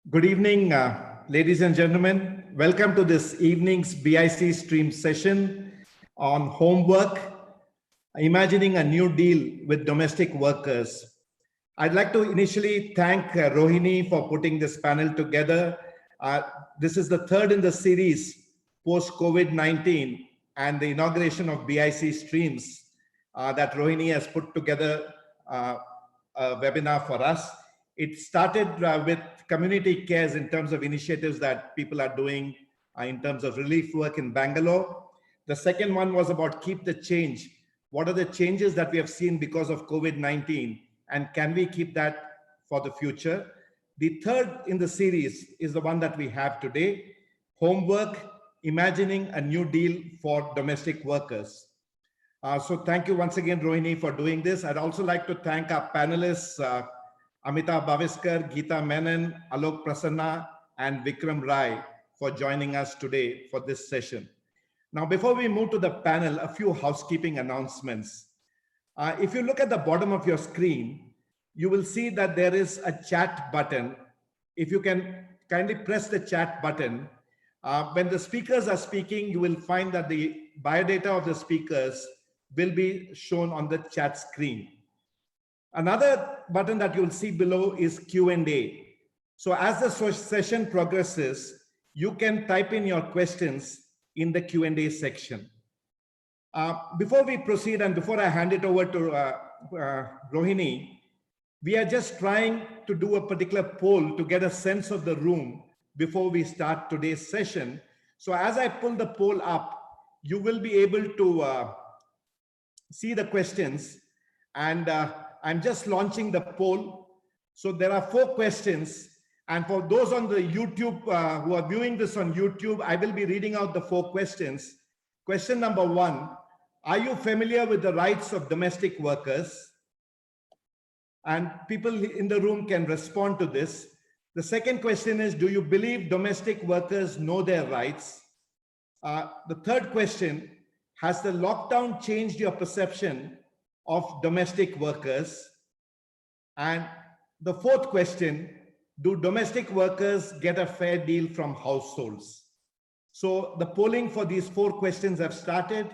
Good evening, ladies and gentlemen. Welcome to this evening's BIC stream session on homework, imagining a new deal with domestic workers. I'd like to initially thank Rohini for putting this panel together. This is the third in the series post-COVID-19 and the inauguration of BIC streams that Rohini has put together a webinar for us. It started with community cares in terms of initiatives that people are doing in terms of relief work in Bangalore. The second one was about keep the change. What are the changes that we have seen because of COVID-19 and can we keep that for the future? The third in the series is the one that we have today, homework, imagining a new deal for domestic workers. So thank you once again, Rohini, for doing this. I'd also like to thank our panelists, Amitaba, Geeta, Menon, Alok, Prasanna, and Vikram Rai for joining us today for this session. Now, before we move to the panel, a few housekeeping announcements. If you look at the bottom of your screen, you will see that there is a chat button. If you can kindly press the chat button, when the speakers are speaking, you will find that the biodata of the speakers will be shown on the chat screen. Another button that you'll see below is Q&A. So as the session progresses, you can type in your questions in the Q&A section. Before we proceed and before I hand it over to Rohini, we are just trying to do a particular poll to get a sense of the room before we start today's session. So as I pull the poll up, you will be able to see the questions, and I'm just launching the poll. So there are 4 questions. And for those on the YouTube who are viewing this on YouTube, I will be reading out the 4 questions. Question number 1, are you familiar with the rights of domestic workers? And people in the room can respond to this. The second question is, do you believe domestic workers know their rights? The third question, has the lockdown changed your perception of domestic workers? And the fourth question, do domestic workers get a fair deal from households? So the polling for these 4 questions have started.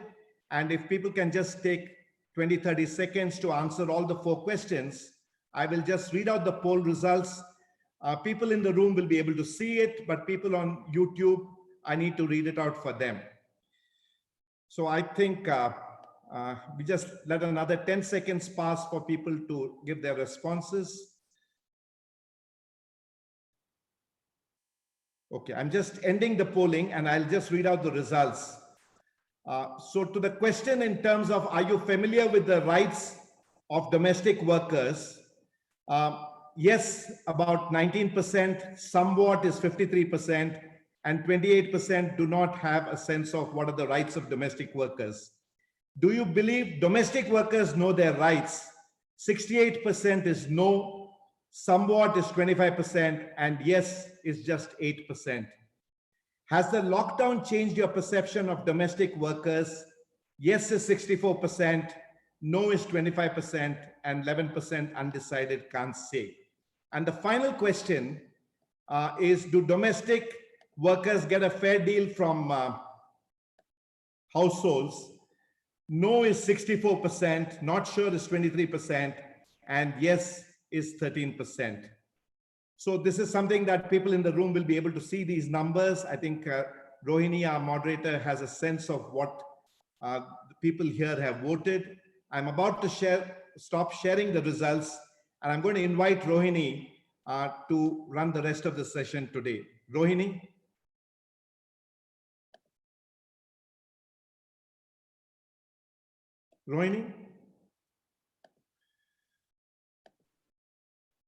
And if people can just take 20-30 seconds to answer all the 4 questions, I will just read out the poll results. People in the room will be able to see it, but people on YouTube, I need to read it out for them. So I think we just let another 10 seconds pass for people to give their responses. Okay, I'm just ending the polling and I'll just read out the results. So to the question in terms of, are you familiar with the rights of domestic workers? Yes, about 19%, somewhat is 53%, and 28% do not have a sense of what are the rights of domestic workers. Do you believe domestic workers know their rights? 68% is no, somewhat is 25%, and yes is just 8%. Has the lockdown changed your perception of domestic workers? Yes is 64%, no is 25%, and 11% undecided, can't say. And the final question is, do domestic workers get a fair deal from households? No is 64%, not sure is 23%, and yes is 13%. So this is something that people in the room will be able to see these numbers. I think Rohini, our moderator, has a sense of what the people here have voted. I'm about to stop sharing the results, and I'm going to invite Rohini to run the rest of the session today. Rohini? Rohini?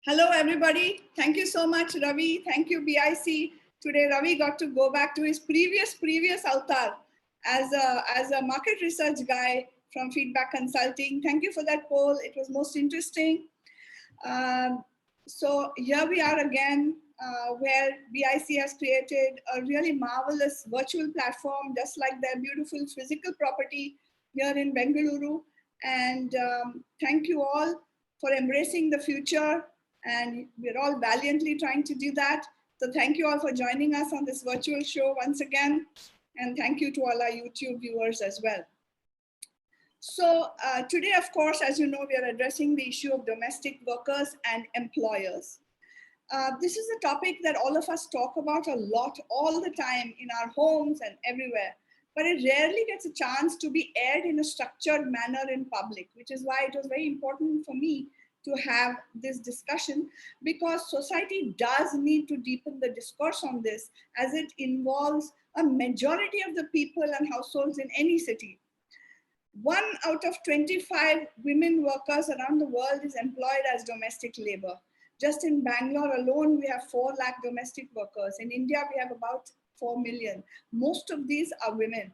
Hello, everybody. Thank you so much, Ravi. Thank you, BIC. Today, Ravi got to go back to his previous avatar as a market research guy from Feedback Consulting. Thank you for that poll. It was most interesting. So here we are again, where BIC has created a really marvelous virtual platform, just like their beautiful physical property here in Bengaluru. And thank you all for embracing the future. And we're all valiantly trying to do that. So thank you all for joining us on this virtual show once again. And thank you to all our YouTube viewers as well. So today, of course, as you know, we are addressing the issue of domestic workers and employers. This is a topic that all of us talk about a lot all the time in our homes and everywhere, but it rarely gets a chance to be aired in a structured manner in public, which is why it was very important for me to have this discussion, because society does need to deepen the discourse on this, as it involves a majority of the people and households in any city. 1 out of 25 women workers around the world is employed as domestic labor. Just in Bangalore alone, we have 4 lakh domestic workers. In India, we have about 4 million. Most of these are women.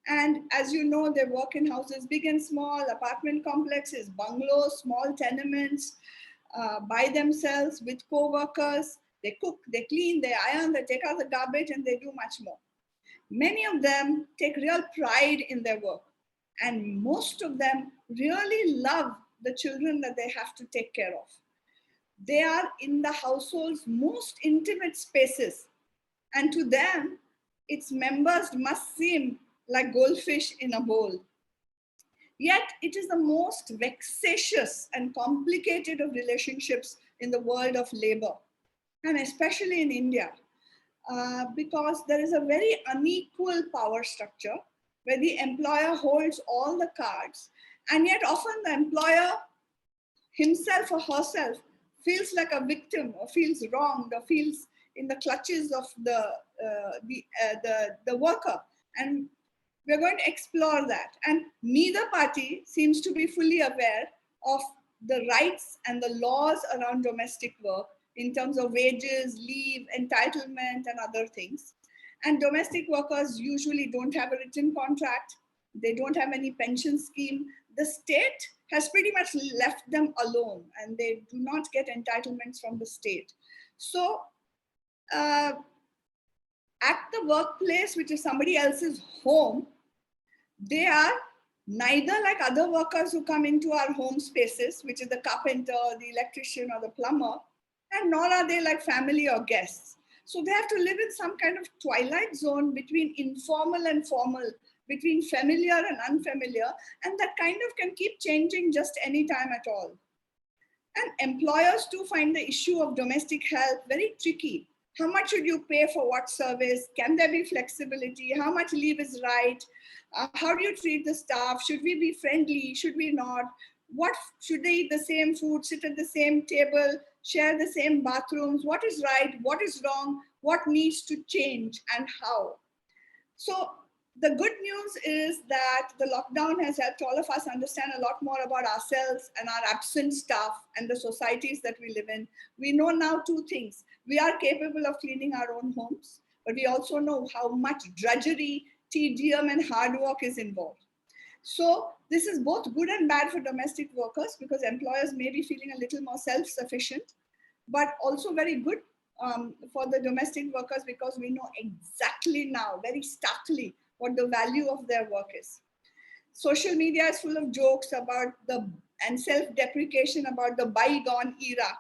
And as you know, they work in houses, big and small, apartment complexes, bungalows, small tenements, by themselves with co-workers. They cook, they clean, they iron, they take out the garbage, and they do much more. Many of them take real pride in their work. And most of them really love the children that they have to take care of. They are in the household's most intimate spaces. And to them, its members must seem like goldfish in a bowl. Yet it is the most vexatious and complicated of relationships in the world of labor, and especially in India, because there is a very unequal power structure where the employer holds all the cards, and yet often the employer himself or herself feels like a victim, or feels wronged, or feels in the clutches of the worker. And we're going to explore that. And neither party seems to be fully aware of the rights and the laws around domestic work in terms of wages, leave, entitlement, and other things. And domestic workers usually don't have a written contract. They don't have any pension scheme. The state has pretty much left them alone, and they do not get entitlements from the state. So at the workplace, which is somebody else's home, they are neither like other workers who come into our home spaces, which is the carpenter, the electrician, or the plumber, and nor are they like family or guests. So they have to live in some kind of twilight zone between informal and formal, between familiar and unfamiliar, and that kind of can keep changing just any time at all. And employers too find the issue of domestic help very tricky. How much should you pay for what service? Can there be flexibility? How much leave is right? How do you treat the staff? Should we be friendly? Should we not? What should they eat the same food, sit at the same table, share the same bathrooms? What is right? What is wrong? What needs to change, and how? So the good news is that the lockdown has helped all of us understand a lot more about ourselves and our absent staff and the societies that we live in. We know now 2 things. We are capable of cleaning our own homes, but we also know how much drudgery, tedium, and hard work is involved. So this is both good and bad for domestic workers, because employers may be feeling a little more self-sufficient, but also very good for the domestic workers, because we know exactly now, very starkly, what the value of their work is. Social media is full of jokes about and self-deprecation about the bygone era.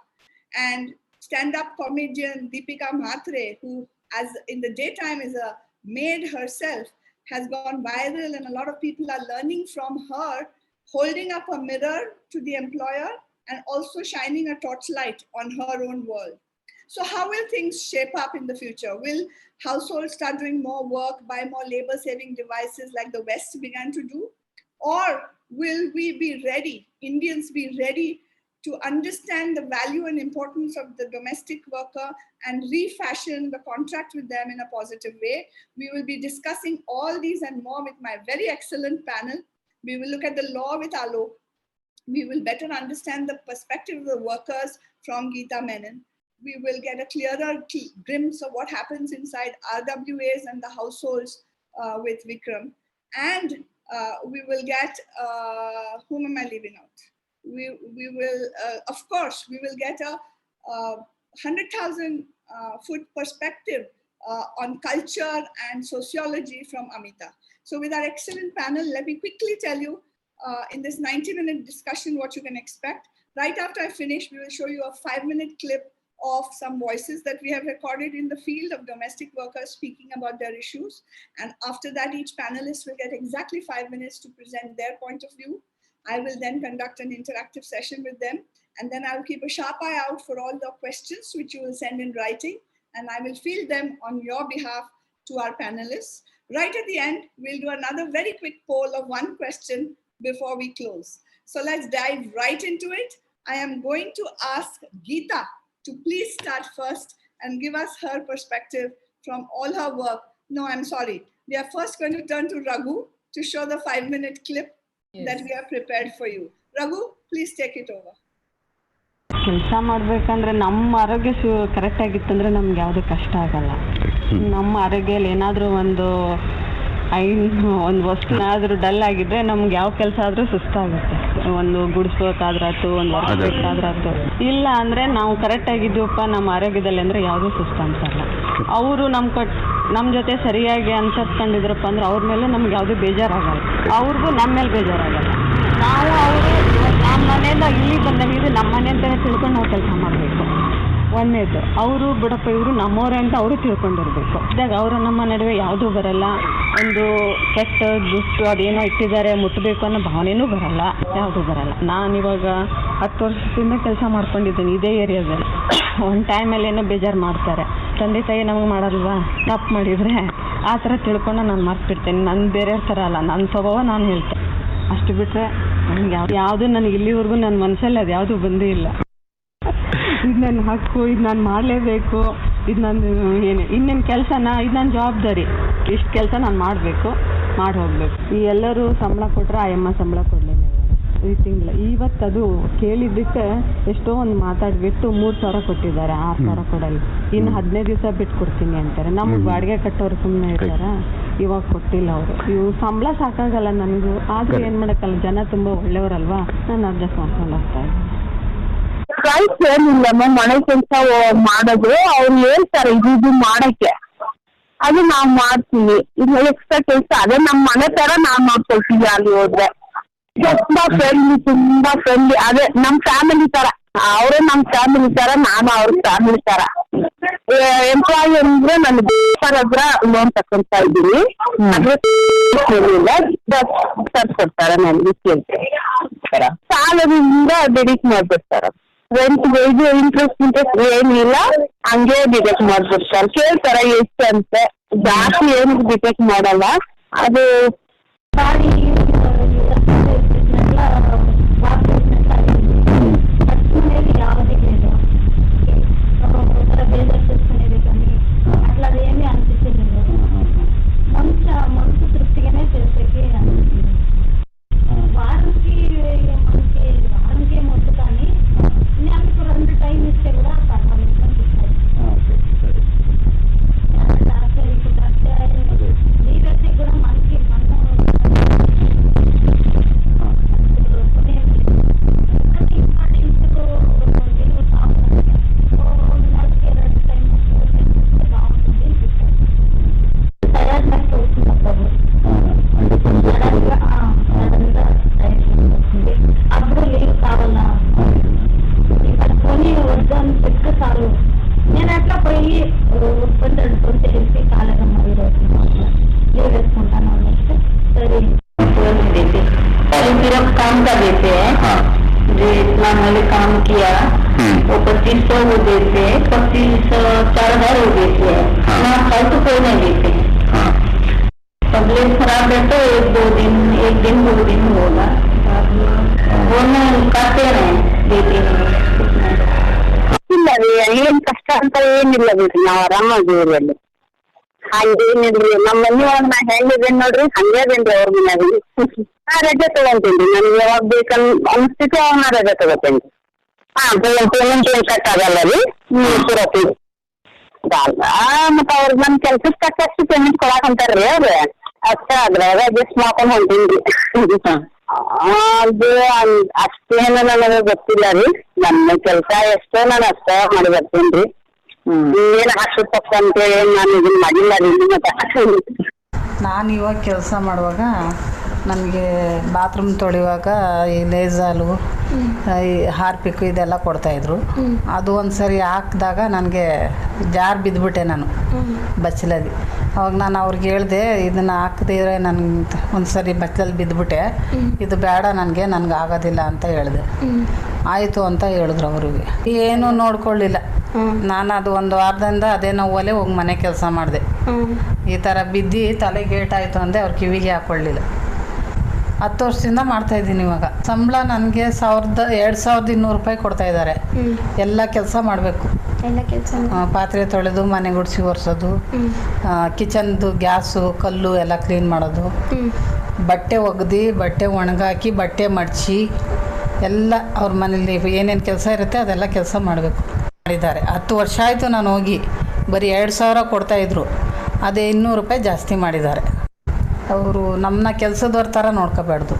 And stand-up comedian Deepika Mhatre, who as in the daytime is a maid herself, has gone viral, and a lot of people are learning from her, holding up a mirror to the employer and also shining a torchlight on her own world. So how will things shape up in the future? Will households start doing more work, buy more labor-saving devices like the West began to do? Or will we be ready, Indians be ready to understand the value and importance of the domestic worker and refashion the contract with them in a positive way? We will be discussing all these and more with my very excellent panel. We will look at the law with Alok. We will better understand the perspective of the workers from Geeta Menon. We will get a clearer glimpse of what happens inside RWAs and the households with Vikram. And we will get, whom am I leaving out? We will, of course, we will get a 100,000 foot perspective on culture and sociology from Amita. So with our excellent panel, let me quickly tell you in this 90-minute discussion what you can expect. Right after I finish, we will show you a 5-minute clip of some voices that we have recorded in the field of domestic workers speaking about their issues. And after that, each panelist will get exactly 5 minutes to present their point of view. I will then conduct an interactive session with them. And then I will keep a sharp eye out for all the questions which you will send in writing. And I will field them on your behalf to our panelists. Right at the end, we'll do another very quick poll of one question before we close. So let's dive right into it. I am going to ask Geeta to please start first and give us her perspective from all her work. No, I'm sorry. We are first going to turn to Raghu to show the 5-minute clip that we have prepared for you. Raghu, please take it over. ಕೆಲಸ ಮಾಡಬೇಕಂದ್ರೆ ನಮ್ಮ ಆರೋಗ್ಯ correct ಆಗಿತ್ತಂದ್ರೆ ನಮ್ಗೆ ಯಾವುದು ಕಷ್ಟ ಆಗಲ್ಲ. ನಮ್ಮ ಆರೋಗ್ಯದಲ್ಲಿ ಏನಾದರೂ ಒಂದು ವಸ್ತುನಾದರೂ ಡಲ್ ಆಗಿದ್ರೆ ನಮ್ಗೆ ಯಾವ ಕೆಲಸ ಆದರೂ ಸುಸ್ತಾಗುತ್ತೆ. ಒಂದು ಗುಡಿಸ್ಬೇಕಾದ್ರಾಯ್ತು, ಒಂದು ವರ್ಕ್ ಬೇಕಾದ್ರಾಯ್ತು. ಇಲ್ಲ ಅಂದರೆ ನಾವು ಕರೆಕ್ಟ್ ಆಗಿದ್ದೀವಪ್ಪ ನಮ್ಮ ಆರೋಗ್ಯದಲ್ಲಿ ಅಂದರೆ ಯಾವುದೂ ಸುಸ್ತು ಅನ್ಸಲ್ಲ. ಅವರು ನಮ್ಮ ಜೊತೆ ಸರಿಯಾಗಿ ಅನ್ಸತ್ಕೊಂಡಿದ್ರಪ್ಪ ಅಂದ್ರೆ ಅವ್ರ ಮೇಲೆ ನಮ್ಗೆ ಯಾವುದೂ ಬೇಜಾರಾಗಲ್ಲ, ಅವ್ರಿಗೂ ನಮ್ಮ ಮೇಲೆ ಬೇಜಾರಾಗಲ್ಲ. ನಾವು ಅವರು ನಮ್ಮ ಮನೆಯಿಂದ ಇಲ್ಲಿ ಬಂದಾಗ ಇದು ನಮ್ಮ ಮನೆ ಅಂತಲೇ ತಿಳ್ಕೊಂಡು ನಾವು ಕೆಲಸ ಮಾಡಬೇಕು. ಒಂದೇದು ಅವರು ಬಿಡಪ್ಪ ಇವರು ನಮ್ಮವರೇ ಅಂತ ಅವರು ತಿಳ್ಕೊಂಡಿರ್ಬೇಕು. ಇದ್ದಾಗ ಅವರು ನಮ್ಮ ನಡುವೆ ಯಾವುದೂ ಬರಲ್ಲ, ಒಂದು ಕೆಟ್ಟ ದುಷ್ಟು ಅದೇನೋ ಇಟ್ಟಿದ್ದಾರೆ ಮುಟ್ಟಬೇಕು ಅನ್ನೋ ಭಾವನೆಯೂ ಬರಲ್ಲ, ಯಾವುದೂ ಬರಲ್ಲ. ನಾನಿವಾಗ 10 ವರ್ಷದಿಂದ ಕೆಲಸ ಮಾಡ್ಕೊಂಡಿದ್ದೀನಿ ಇದೇ ಏರಿಯಾದಲ್ಲಿ. ಒಂದು ಟೈಮಲ್ಲಿ ಏನೋ ಬೇಜಾರು ಮಾಡ್ತಾರೆ, ತಂದೆ ತಾಯಿ ನಮಗೆ ಮಾಡಲ್ವಾ, ತಪ್ಪು ಮಾಡಿದರೆ ಆ ಥರ ತಿಳ್ಕೊಂಡು ನಾನು ಮರ್ತಿರ್ತೇನೆ. ನನ್ನ ಬೇರೆಯವ್ರ ಥರ ಅಲ್ಲ, ನನ್ನ ಸ್ವಭಾವ ನಾನು ಹೇಳ್ತೇನೆ. ಅಷ್ಟು ಬಿಟ್ಟರೆ ನನಗೆ ಯಾವುದೂ ನನಗೆ ಇಲ್ಲಿವರೆಗೂ ನನ್ನ ಮನಸ್ಸಲ್ಲಿ ಅದು ಯಾವುದೂ ಬಂದೇ ಇಲ್ಲ. ಇದು ನನ್ನ ಹಕ್ಕು, ಇದು ನಾನು ಮಾಡಲೇಬೇಕು, ಇದು ನನ್ನ ಇನ್ನೇನು ಕೆಲಸನ, ಇದು ನನ್ನ ಜವಾಬ್ದಾರಿ. ಇಷ್ಟು ಕೆಲಸ ನಾನು ಮಾಡಬೇಕು, ಮಾಡಿ ಹೋಗಬೇಕು. ಈ ಎಲ್ಲರೂ ಸಂಬಳ ಕೊಟ್ಟರೆ ಆ ಅಮ್ಮ ಸಂಬಳ ಕೊಡಲಿಲ್ಲ ಈ ತಿಂಗಳು. ಇವತ್ತು ಅದು ಕೇಳಿದ್ದಕ್ಕೆ ಎಷ್ಟೋ ಒಂದು ಮಾತಾಡಿಬಿಟ್ಟು 3,000 ಕೊಟ್ಟಿದ್ದಾರೆ, 6,000 ಕೊಡಲ್ಲ. ಇನ್ನು 15 ದಿವಸ ಬಿಟ್ಟು ಕೊಡ್ತೀನಿ ಅಂತಾರೆ. ನಮ್ಗೆ ಬಾಡಿಗೆ ಕಟ್ಟೋರು ಸುಮ್ಮನೆ ಇರ್ತಾರ, ಇವಾಗ ಕೊಟ್ಟಿಲ್ಲ ಅವರು. ಇವು ಸಂಬಳ ಸಾಕಾಗಲ್ಲ ನನಗೂ, ಆದರೂ ಏನು ಮಾಡೋಕ್ಕಲ್ಲ, ಜನ ತುಂಬ ಒಳ್ಳೆಯವರಲ್ವಾ, ನಾನು ಅಡ್ಜಸ್ಟ್ ಮಾಡ್ಕೊಂಡು ಹೋಗ್ತಾ ಇದ್ದೀನಿ. ಪ್ರೈಸ್ ಏನಿಲ್ಲಮ್ಮ, ಮನೆ ಕೆಲಸ ಮಾಡೋದು ಅವ್ರು ಹೇಳ್ತಾರೆ ಇದು ಮಾಡಕ್ಕೆ, ಅದು ನಾವು ಮಾಡ್ತೀವಿ. ಇದು ಎಕ್ಸ್ಟ್ರಾ ಕೆಲಸ ಅದೇ ನಮ್ಮ ಮನೆ ತರ ನಾವು ನೋಡ್ಕೊಳ್ತೀವಿ. ಅಲ್ಲಿ ಹೋದ್ರೆ ತುಂಬಾ ಫ್ರೆಂಡ್ಲಿ ಅದೇ ನಮ್ಮ ಫ್ಯಾಮಿಲಿ ತರ. ಅವರೇ ನಮ್ಮ ಫ್ಯಾಮಿಲಿ ತರ, ನಾನು ಅವ್ರ ಫ್ಯಾಮಿಲಿ ತರ. ಎಂಪ್ಲಾಯಿ ಅಂದ್ರೆ ನಾನು ಹತ್ರ ಲೋನ್ ತಕೊಂತ ಇದ್ದೀನಿ, ಕೊಡ್ತಾರೆ ನನಗೆ ಸಾಲದಿಂದ ಡಿಡಿಟ್ ಮಾಡ್ಬಿಡ್ತಾರೆ. ರೆಂಟ್ಗೆ ಇದು ಇಂಟ್ರೆಸ್ಟ್ ಏನಿಲ್ಲ, ಹಂಗೆ ಡಿಟೆಕ್ಟ್ ಮಾಡ್ಬಿಡ್ತಾರೆ. ಕೇಳ್ತಾರೆ ಎಷ್ಟು ಅಂತ, ಜಾಸ್ತಿ ಏನು ಡಿಟೆಕ್ಟ್ ಮಾಡಲ್ಲ. ಅದು ಏನ್ ಕಷ್ಟ ಅಂತ ಏನಿಲ್ಲ ಬಿಡ್ರಿ, ನಾವ್ ಆರಾಮಾಗಿವ್ರಿ. ಹಂಗೇನಿಲ್ರಿ, ನಮ್ಮ ಮನಿ ಒಳಗ್ ನಾ ಹೆಂಗಿದೇನ್ ನೋಡ್ರಿ ಹಂಗೆ ಅದೇನ್ರಿ ಅವ್ರ ಮನ್ಯಾಗ. ನಾ ರಜೆ ತಗೊಂತೀನಿ, ನನ್ಗೆ ಯಾವಾಗ ಬೇಕಂದ್ ಅನ್ಸ್ತಿತ್ತು ಅವಾಗ ನಾ ರಜೆ ತಗೋತೇನ್ರಿ. ಪೇಮೆಂಟ್ ಏನ್ ಕಟ್ ಆಗಲ್ಲ ರೀ, ಮತ್ತ ಅವ್ರಿಗೆ ನನ್ ಕೆಲ್ಸಕ್ಕೆ ತಕ್ಕಷ್ಟು ಪೇಮೆಂಟ್ ಕೊಡಾಕ್ ಅಂತಾರ್ರಿ ಅವ್ರ. ಅಷ್ಟ ಅದ್ರಾಗ ಅಡ್ಜಸ್ಟ್ ಮಾಡ್ಕೊಂಡ್ ಹೊಂಟೀನ್ರಿ. ಅದು ಅಷ್ಟೇನು ನನಗೆ ಗೊತ್ತಿಲ್ಲ ರೀ, ನನ್ನ ಕೆಲಸ ಎಷ್ಟೋ ನಾನು ಅಷ್ಟ ಮಾಡಿ ಬರ್ತೀನಿ. ಏನ್ ಹಾಕ್ಸಪ್ಪ ಅಂತೇಳಿ ನಾನು ಇದನ್ನ ಮಾಡಿಲ್ಲ ರೀ. ಮತ್ತೆ ನಾನು ಇವಾಗ ಕೆಲಸ ಮಾಡುವಾಗ ನನಗೆ ಬಾತ್ರೂಮ್ ತೊಳೆಯುವಾಗ ಈ ಲೇಜಾಲು ಈ ಹಾರ್ಪಿಕ್ಕು ಇದೆಲ್ಲ ಕೊಡ್ತಾಯಿದ್ರು. ಅದು ಒಂದು ಸರಿ ಹಾಕಿದಾಗ ನನಗೆ ಜಾರ್ ಬಿದ್ದುಬಿಟ್ಟೆ ನಾನು ಬಚ್ಚಲಲ್ಲಿ. ಅವಾಗ ನಾನು ಅವ್ರಿಗೆ ಹೇಳಿದೆ, ಇದನ್ನು ಹಾಕದಿದ್ರೆ ನನಗೆ ಒಂದು ಸರಿ ಬಚ್ಚಲಲ್ಲಿ ಬಿದ್ದುಬಿಟ್ಟೆ, ಇದು ಬೇಡ ನನಗೆ ಆಗೋದಿಲ್ಲ ಅಂತ ಹೇಳಿದೆ. ಆಯಿತು ಅಂತ ಹೇಳಿದ್ರು ಅವ್ರಿಗೆ. ಏನೂ ನೋಡ್ಕೊಳ್ಳಿಲ್ಲ ನಾನು. ಅದು ಒಂದು ವಾರದಿಂದ ಅದೇ ನೋವಲ್ಲೇ ಹೋಗಿ ಮನೆ ಕೆಲಸ ಮಾಡಿದೆ. ಈ ಥರ ಬಿದ್ದು ತಲೆಗೆ ಏಟಾಯಿತು ಅಂದೆ, ಅವ್ರು ಕಿವಿಗೆ ಹಾಕ್ಕೊಳ್ಳಿಲ್ಲ. 10 ವರ್ಷದಿಂದ ಮಾಡ್ತಾಯಿದ್ದೀನಿ. ಇವಾಗ ಸಂಬಳ ನನಗೆ 2,200 ರೂಪಾಯಿ ಕೊಡ್ತಾಯಿದ್ದಾರೆ. ಎಲ್ಲ ಕೆಲಸ ಮಾಡಬೇಕು, ಪಾತ್ರೆ ತೊಳೆದು, ಮನೆ ಗುಡಿಸಿ ಒರೆಸೋದು, ಕಿಚನ್ದು ಗ್ಯಾಸು ಕಲ್ಲು ಎಲ್ಲ ಕ್ಲೀನ್ ಮಾಡೋದು, ಬಟ್ಟೆ ಒಗ್ದು, ಬಟ್ಟೆ ಒಣಗಾಕಿ, ಬಟ್ಟೆ ಮಡಚಿ ಎಲ್ಲ ಅವ್ರ ಮನೇಲಿ ಏನೇನು ಕೆಲಸ ಇರುತ್ತೆ ಅದೆಲ್ಲ ಕೆಲಸ ಮಾಡಬೇಕು. ಮಾಡಿದ್ದಾರೆ. 10 ವರ್ಷ ಆಯಿತು ನಾನು ಹೋಗಿ. ಬರೀ 2,000 ಕೊಡ್ತಾಯಿದ್ರು, ಅದೇ 200 ರೂಪಾಯಿ ಜಾಸ್ತಿ ಮಾಡಿದ್ದಾರೆ. ಅವರು ನಮ್ಮನ್ನ ಕೆಲಸದವ್ರ ಥರ ನೋಡ್ಕೋಬಾರ್ದು.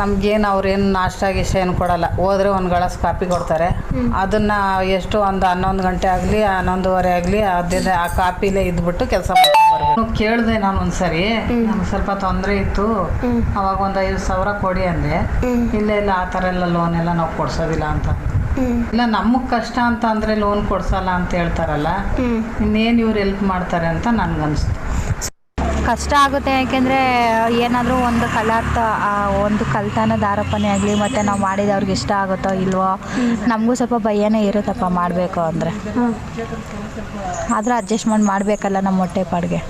ನಮಗೇನು ಅವ್ರೇನು ನಾಷ್ಟ ಗಿಷ್ಟ ಏನು ಕೊಡೋಲ್ಲ. ಹೋದರೆ ಒಂದು ಗ್ಲಾಸ್ ಕಾಫಿ ಕೊಡ್ತಾರೆ. ಅದನ್ನು ಎಷ್ಟು ಒಂದು 11 ಗಂಟೆ ಆಗಲಿ 11:30 ಆಗಲಿ ಅದೇ ಆ ಕಾಪಿಲೇ ಇದ್ಬಿಟ್ಟು ಕೆಲಸ ಮಾಡ್ಕೊಂಡು ಕೇಳಿದೆ ನಾನು ಒಂದು ಸರಿ. ನಮ್ಗೆ ಸ್ವಲ್ಪ ತೊಂದರೆ ಇತ್ತು, ಅವಾಗ ಒಂದು 5,000 ಕೊಡಿ ಅಂದೆ. ಇಲ್ಲ ಆ ಥರ ಎಲ್ಲ ಲೋನ್ ಎಲ್ಲ ನಾವು ಕೊಡ್ಸೋದಿಲ್ಲ ಅಂತ. ಇಲ್ಲ ನಮಗೆ ಕಷ್ಟ ಅಂತ ಅಂದರೆ ಲೋನ್ ಕೊಡ್ಸಲ್ಲ ಅಂತ ಹೇಳ್ತಾರಲ್ಲ, ಇನ್ನೇನು ಇವ್ರು ಹೆಲ್ಪ್ ಮಾಡ್ತಾರೆ ಅಂತ ನನಗನ್ನಿಸ್ತು. ಕಷ್ಟ ಆಗುತ್ತೆ, ಯಾಕೆಂದರೆ ಏನಾದರೂ ಒಂದು ಒಂದು ಕಲ್ತನದ ಆರೋಪಣೆ ಆಗಲಿ, ಮತ್ತು ನಾವು ಮಾಡಿದ ಅವ್ರಿಗೆ ಇಷ್ಟ ಆಗುತ್ತೋ ಇಲ್ವೋ, ನಮಗೂ ಸ್ವಲ್ಪ ಭಯನೇ ಇರುತ್ತಪ್ಪ ಮಾಡಬೇಕು ಅಂದರೆ. ಆದರೂ ಅಡ್ಜಸ್ಟ್ಮೆಂಟ್ ಮಾಡಬೇಕಲ್ಲ ನಮ್ಮ ಹೊಟ್ಟೆ ಪಾಡಿಗೆ.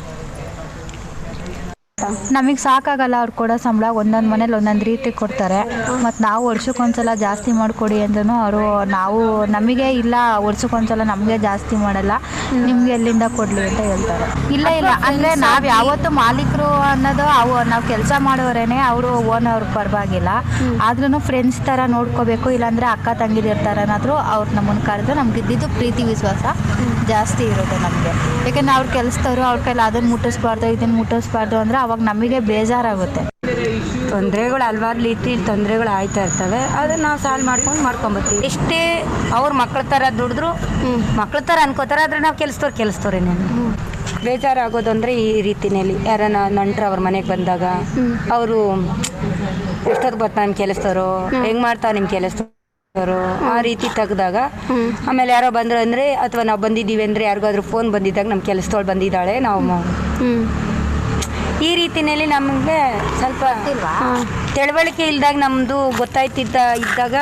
ನಮಗೆ ಸಾಕಾಗಲ್ಲ ಅವ್ರು ಕೊಡೋ ಸಂಬಳ. ಒಂದೊಂದು ಮನೇಲಿ ಒಂದೊಂದು ರೀತಿ ಕೊಡ್ತಾರೆ. ಮತ್ತು ನಾವು ವರ್ಷಕ್ಕೊಂದ್ಸಲ ಜಾಸ್ತಿ ಮಾಡಿಕೊಡಿ ಅಂದ್ರೂ ಅವರು ನಮಗೆ ಇಲ್ಲ, ವರ್ಷಕ್ಕೊಂದ್ಸಲ ನಮಗೆ ಜಾಸ್ತಿ ಮಾಡಲ್ಲ, ನಿಮಗೆ ಎಲ್ಲಿಂದ ಕೊಡಲಿ ಅಂತ ಹೇಳ್ತಾರೆ. ಇಲ್ಲ ಅಂದರೆ ನಾವು ಯಾವತ್ತೂ ಮಾಲೀಕರು ಅನ್ನೋದು ನಾವು ಕೆಲಸ ಮಾಡೋರೇನೆ, ಅವರು ಓನರ್ ಪರವಾಗಿಲ್ಲ. ಆದ್ರೂ ಫ್ರೆಂಡ್ಸ್ ಥರ ನೋಡ್ಕೋಬೇಕು. ಇಲ್ಲಾಂದರೆ ಅಕ್ಕ ತಂಗಿದಿರ್ತಾರೆ ಅನ್ನೋದ್ರು ಅವ್ರು ನಮ್ಮನ್ನು ಕರೆದು ನಮ್ಗೆ ಇದ್ದಿದ್ದು ಪ್ರೀತಿ ವಿಶ್ವಾಸ ಜಾಸ್ತಿ ಇರುತ್ತೆ ನಮಗೆ. ಯಾಕೆಂದರೆ ಅವ್ರ ಕೆಲಸದವರು ಅವ್ರ ಕೈಲಿ ಅದನ್ನು ಮುಟ್ಟಿಸ್ಬಾರ್ದು ಇದನ್ನು ಮುಟ್ಟಿಸ್ಬಾರ್ದು ಅಂದರೆ ಅವಾಗ ನಮಗೆ ಬೇಜಾರಾಗುತ್ತೆ. ತೊಂದರೆಗಳು ಹಲ್ವಾರು ರೀತಿ ತೊಂದರೆಗಳು ಆಯ್ತಾ ಇರ್ತವೆ. ಅದನ್ನು ನಾವು ಸಾಲ್ವ್ ಮಾಡ್ಕೊಂಬರ್ತೀವಿ. ಎಷ್ಟೇ ಅವ್ರ ಮಕ್ಳ ಥರ ದುಡಿದ್ರು ಮಕ್ಳ ಥರ ಅನ್ಕೋತಾರೆ, ಆದರೆ ನಾವು ಕೆಲಸದವ್ರೆ ಬೇಜಾರಾಗೋದು ಅಂದರೆ ಈ ರೀತಿಯಲ್ಲಿ. ಯಾರನ್ನ ನಂಟ್ರು ಅವ್ರ ಮನೆಗೆ ಬಂದಾಗ ಅವರು ಎಷ್ಟೊತ್ತು ಬರ್ತಾರೆ ನಿಮ್ಮ ಕೆಲಸದವರು, ಹೆಂಗೆ ಮಾಡ್ತಾರೆ ನಿಮ್ಮ ಕೆಲಸದವರು, ಆ ರೀತಿ ತೆಗ್ದಾಗ, ಆಮೇಲೆ ಯಾರೋ ಬಂದರು ಅಂದರೆ ಅಥವಾ ನಾವು ಬಂದಿದ್ದೀವಿ ಅಂದರೆ ಯಾರಿಗಾದ್ರೂ ಫೋನ್ ಬಂದಿದ್ದಾಗ ನಮ್ಮ ಕೆಲಸದವಳು ಬಂದಿದ್ದಾಳೆ ನಾವು ಈ ರೀತಿಯಲ್ಲಿ ನಮಗೆ ಸ್ವಲ್ಪ ತಿಳುವಳಿಕೆ ಇಲ್ದಾಗ ನಮ್ಮದು ಇದ್ದಾಗ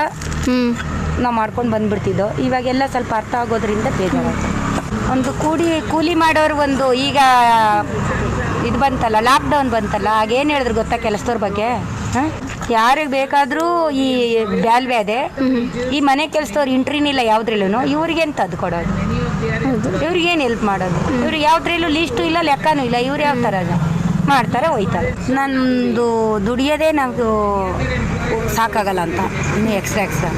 ನಾವು ಮಾಡ್ಕೊಂಡು ಬಂದುಬಿಡ್ತಿದ್ದೋ. ಇವಾಗೆಲ್ಲ ಸ್ವಲ್ಪ ಅರ್ಥ ಆಗೋದ್ರಿಂದ ಬೇಜಾರಾಗ್ತದೆ. ಒಂದು ಕೂಲಿ ಮಾಡೋರು ಒಂದು ಈಗ ಇದು ಬಂತಲ್ಲ, ಲಾಕ್ಡೌನ್ ಬಂತಲ್ಲ, ಆಗೇನು ಹೇಳಿದ್ರು ಗೊತ್ತಾ ಕೆಲಸದವ್ರ ಬಗ್ಗೆ? ಯಾರಿಗೆ ಬೇಕಾದರೂ ಈ ಬ್ಯಾಲ್ವೆ ಅದೇ, ಈ ಮನೆ ಕೆಲಸದವ್ರು ಇಂಟ್ರಿನಿಲ್ಲ ಯಾವುದ್ರಲ್ಲೂ, ಇವ್ರಿಗೇನು ತಂದು ಕೊಡೋದು, ಇವ್ರಿಗೇನು ಹೆಲ್ಪ್ ಮಾಡೋದು, ಇವ್ರಿಗೆ ಯಾವುದ್ರಲ್ಲೂ ಲೀಸ್ಟು ಇಲ್ಲ, ಲೆಕ್ಕನೂ ಇಲ್ಲ, ಇವ್ರು ಯಾವ ಥರ ಮಾಡ್ತಾರೆ ಹೋಯ್ತಾರೆ. ನಮ್ಮದು ದುಡಿಯೋದೇ ನಾವು ಸಾಕಾಗಲ್ಲ ಅಂತ ಇನ್ನು ಎಕ್ಸ್ಟ್ರಾ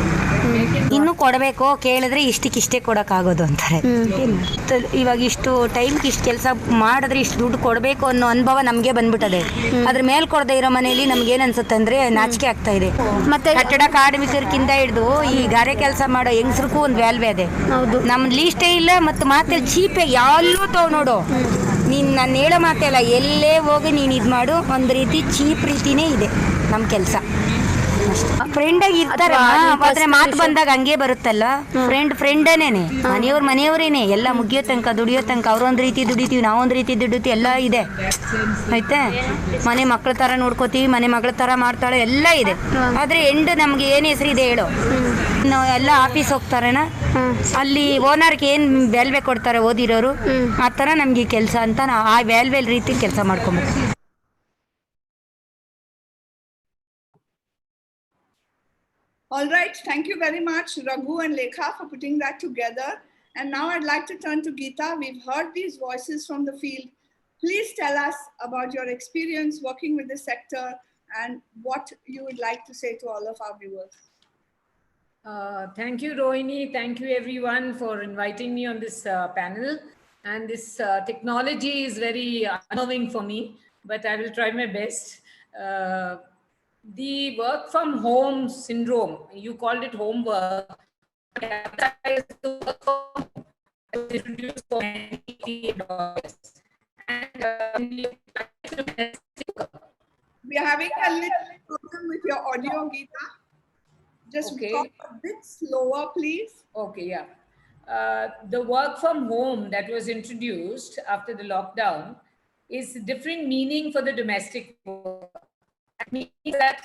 ಇನ್ನೂ ಕೊಡಬೇಕು, ಕೇಳಿದ್ರೆ ಇಷ್ಟಕ್ಕಿಷ್ಟೇ ಕೊಡೋಕ್ಕಾಗೋದು ಅಂತಾರೆ. ಇವಾಗ ಇಷ್ಟು ಟೈಮ್ಗೆ ಇಷ್ಟು ಕೆಲಸ ಮಾಡಿದ್ರೆ ಇಷ್ಟು ದುಡ್ಡು ಕೊಡಬೇಕು ಅನ್ನೋ ಅನುಭವ ನಮಗೆ ಬಂದ್ಬಿಟ್ಟದೆ. ಅದ್ರ ಮೇಲೆ ಕೊಡದೆ ಇರೋ ಮನೇಲಿ ನಮ್ಗೇನು ಅನ್ಸುತ್ತೆ ಅಂದರೆ ನಾಚಿಕೆ ಆಗ್ತಾ ಇದೆ. ಮತ್ತೆ ಕಟ್ಟಡ ಕಾರ್ಮಿಕರಿಗಿಂತ ಹಿಡಿದು ಈ ಗಾರೆ ಕೆಲಸ ಮಾಡೋ ಹೆಂಗಸ್ರಿಗೂ ಒಂದು ವ್ಯಾಲ್ಯೂ ಇದೆ. ನಮ್ಮ ಲೀಸ್ಟೇ ಇಲ್ಲ. ಮತ್ತು ಮಾತೆ ಚೀಪೆ ಎಲ್ಲೂ ನೋಡು, ನೀನು ನಾನು ಹೇಳೋ ಮಾತೆಲ್ಲ ಎಲ್ಲೇ ಹೋಗಿ ನೀನು ಇದು ಮಾಡು, ಒಂದು ರೀತಿ ಚೀಪ್ ರೀತಿನೇ ಇದೆ ನಮ್ಮ ಕೆಲಸ. ಫ್ರೆಂಡಾಗಿ ಇರ್ತಾರೆ, ಆದ್ರೆ ಮಾತು ಬಂದಾಗ ಹಂಗೆ ಬರುತ್ತಲ್ಲ. ಫ್ರೆಂಡನೇನೆ, ಮನೆಯವ್ರೇನೆ, ಎಲ್ಲ ಮುಗಿಯೋ ತನಕ ದುಡಿಯೋ ತನಕ ಅವ್ರೊಂದು ರೀತಿ ದುಡಿತೀವಿ, ನಾವೊಂದು ರೀತಿ ದುಡಿತೀವಿ, ಎಲ್ಲ ಇದೆ ಆಯ್ತಾ. ಮನೆ ಮಕ್ಳ ಥರ ನೋಡ್ಕೋತೀವಿ, ಮನೆ ಮಗಳ ಥರ ಮಾಡ್ತಾಳೆ, ಎಲ್ಲ ಇದೆ. ಆದರೆ ಎಂಡ್ ನಮ್ಗೆ ಏನು ಹೆಸರು ಇದೆ ಹೇಳೋ? ನಾವು ಎಲ್ಲ ಆಫೀಸ್ ಹೋಗ್ತಾರೇನ, ಅಲ್ಲಿ ಓನರ್ಗೆ ಏನು ವ್ಯಾಲ್ವೆ ಕೊಡ್ತಾರೆ ಓದಿರೋರು, ಆ ಥರ ನಮಗೆ ಕೆಲಸ ಅಂತ ನಾವು ಆ ವ್ಯಾಲ್ವೆ ರೀತಿ ಕೆಲಸ ಮಾಡ್ಕೊಬೇಕು. All right, thank you very much, Raghu and Lekha, for putting that together. And now I'd like to turn to Geeta. We've heard these voices from the field. Please tell us about your experience working with the sector and what you would like to say to all of our viewers. Thank you, Rohini. Thank you, everyone, for inviting me on this panel. And this technology is very unnerving for me, but I will try my best. The work from home syndrome, you called it homework. We are having a little problem with your audio, Geeta. Just talk a bit slower, please. Okay, yeah. The work from home that was introduced after the lockdown is a different meaning for the domestic worker. That means that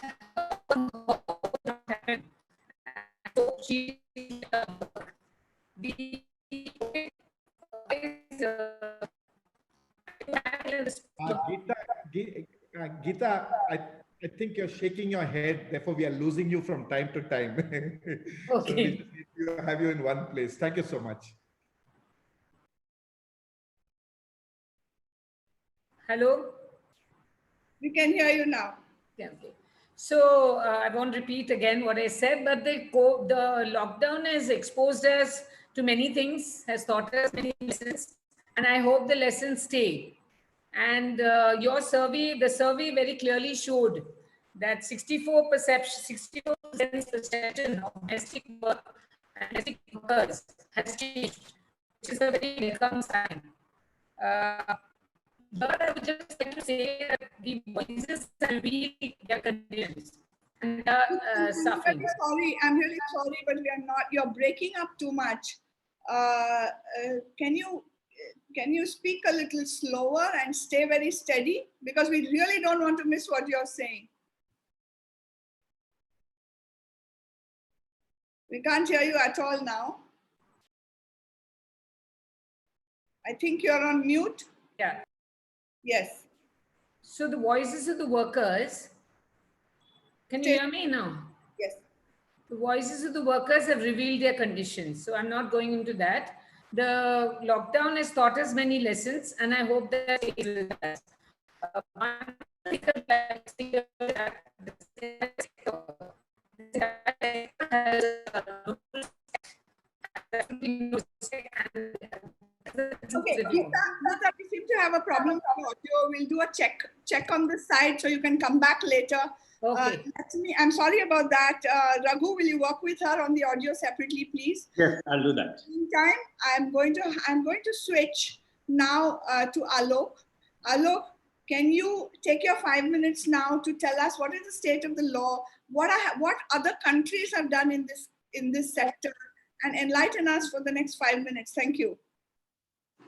Geeta, I think you're shaking your head. Therefore, we are losing you from time to time. So we just need to have you in one place. Thank you so much. Hello? We can hear you now. Yeah, okay. So I won't repeat again what I said, but the lockdown has exposed us to many things, has taught us many lessons, and I hope the lessons stay. And your survey, the survey very clearly showed that 64% perception of domestic work and domestic workers has changed, which is a very welcome sign. But I would just like to say that the voices are really their conditions and suffering. I'm really sorry, but we are not. You're breaking up too much. Can you speak a little slower and stay very steady? Because we really don't want to miss what you're saying. We can't hear you at all now. I think you're on mute. Yeah. Yes. So the voices of the workers, can you hear me now? Yes. The voices of the workers have revealed their conditions. So I'm not going into that. The lockdown has taught us many lessons, and I hope that it will last. Okay, Geeta, we seem to have a problem with the audio. We'll do a check on the side so you can come back later. Okay. I'm sorry about that. Raghu, will you work with her on the audio separately, please? Yes, I'll do that. Meantime, I'm going to switch now to Alok. Alok, can you take your 5 minutes now to tell us what is the state of the law? What other countries have done in this sector, and enlighten us for the next 5 minutes. Thank you.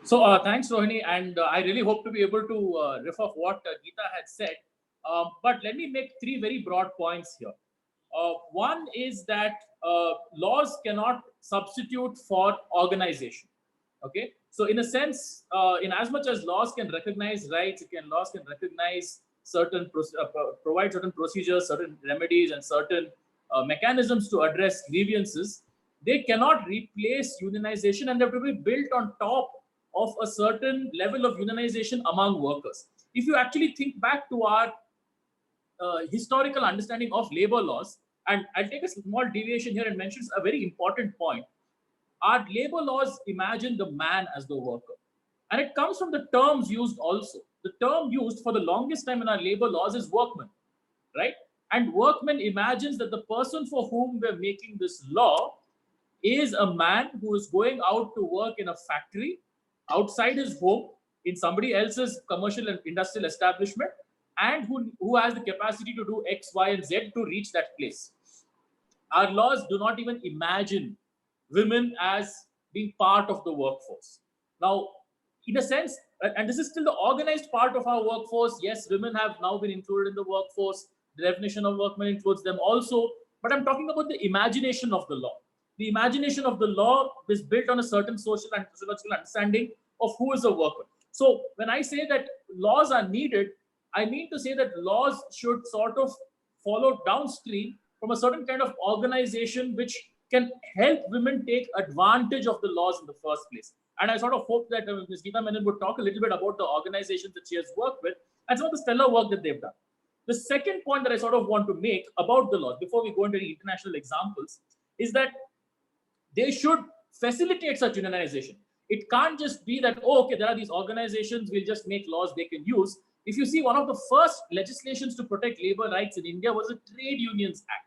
So thanks, Rohini, and I really hope to be able to riff off what Geeta had said. But let me make three very broad points here. One is that laws cannot substitute for organization. Okay, so in a sense, in as much as laws can recognize rights, laws can recognize certain provide certain procedures, certain remedies, and certain mechanisms to address grievances, they cannot replace unionization, and they have to be built on top of a certain level of unionization among workers. If you actually think back to our historical understanding of labor laws, and I'll take a small deviation here and mention a very important point. Our labor laws imagine the man as the worker, and it comes from the terms used also. The term used for the longest time in our labor laws is workman, right? And workman imagines that the person for whom we're making this law is a man who is going out to work in a factory, outside his home, in somebody else's commercial and industrial establishment, and who has the capacity to do X, Y, and Z to reach that place. Our laws do not even imagine women as being part of the workforce. Now, in a sense, and this is still the organized part of our workforce, yes, women have now been included in the workforce. The definition of workman includes them also, but I'm talking about the imagination of the law. The imagination of the law is built on a certain social and sociological understanding of who is a worker. So when I say that laws are needed, I mean to say that laws should sort of follow downstream from a certain kind of organization which can help women take advantage of the laws in the first place. And I sort of hope that Ms. Geeta Menon would talk a little bit about the organizations that she has worked with and some of the stellar work that they've done. The second point that I sort of want to make about the laws, before we go into the international examples, is that they should facilitate such unionization. It can't just be that, oh, okay, there are these organizations, we'll just make laws they can use. If you see, one of the first legislations to protect labor rights in India was the Trade Unions Act.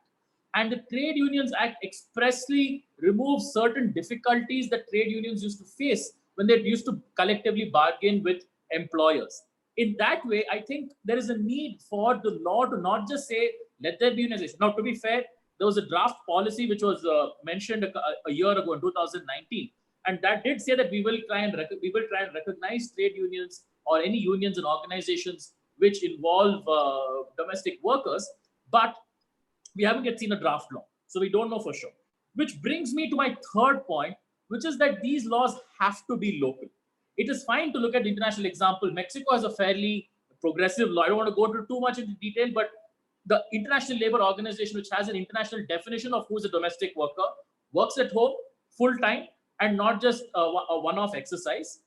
And the Trade Unions Act expressly removes certain difficulties that trade unions used to face when they used to collectively bargain with employers. in that way, I think there is a need for the law to not just say, let there be unionization. Now, to be fair, there was a draft policy which was mentioned a year ago in 2019, and that did say that we will try and recognize trade unions or any unions and organizations which involve domestic workers, but we haven't yet seen a draft law, so we don't know for sure. Which brings me to my third point, which is that these laws have to be local. It is fine to look at the international example. Mexico has a fairly progressive law. I don't want to go into too much into detail, but the International Labour Organization, which has an international definition of who is a domestic worker, works at home full-time and not just a one-off exercise,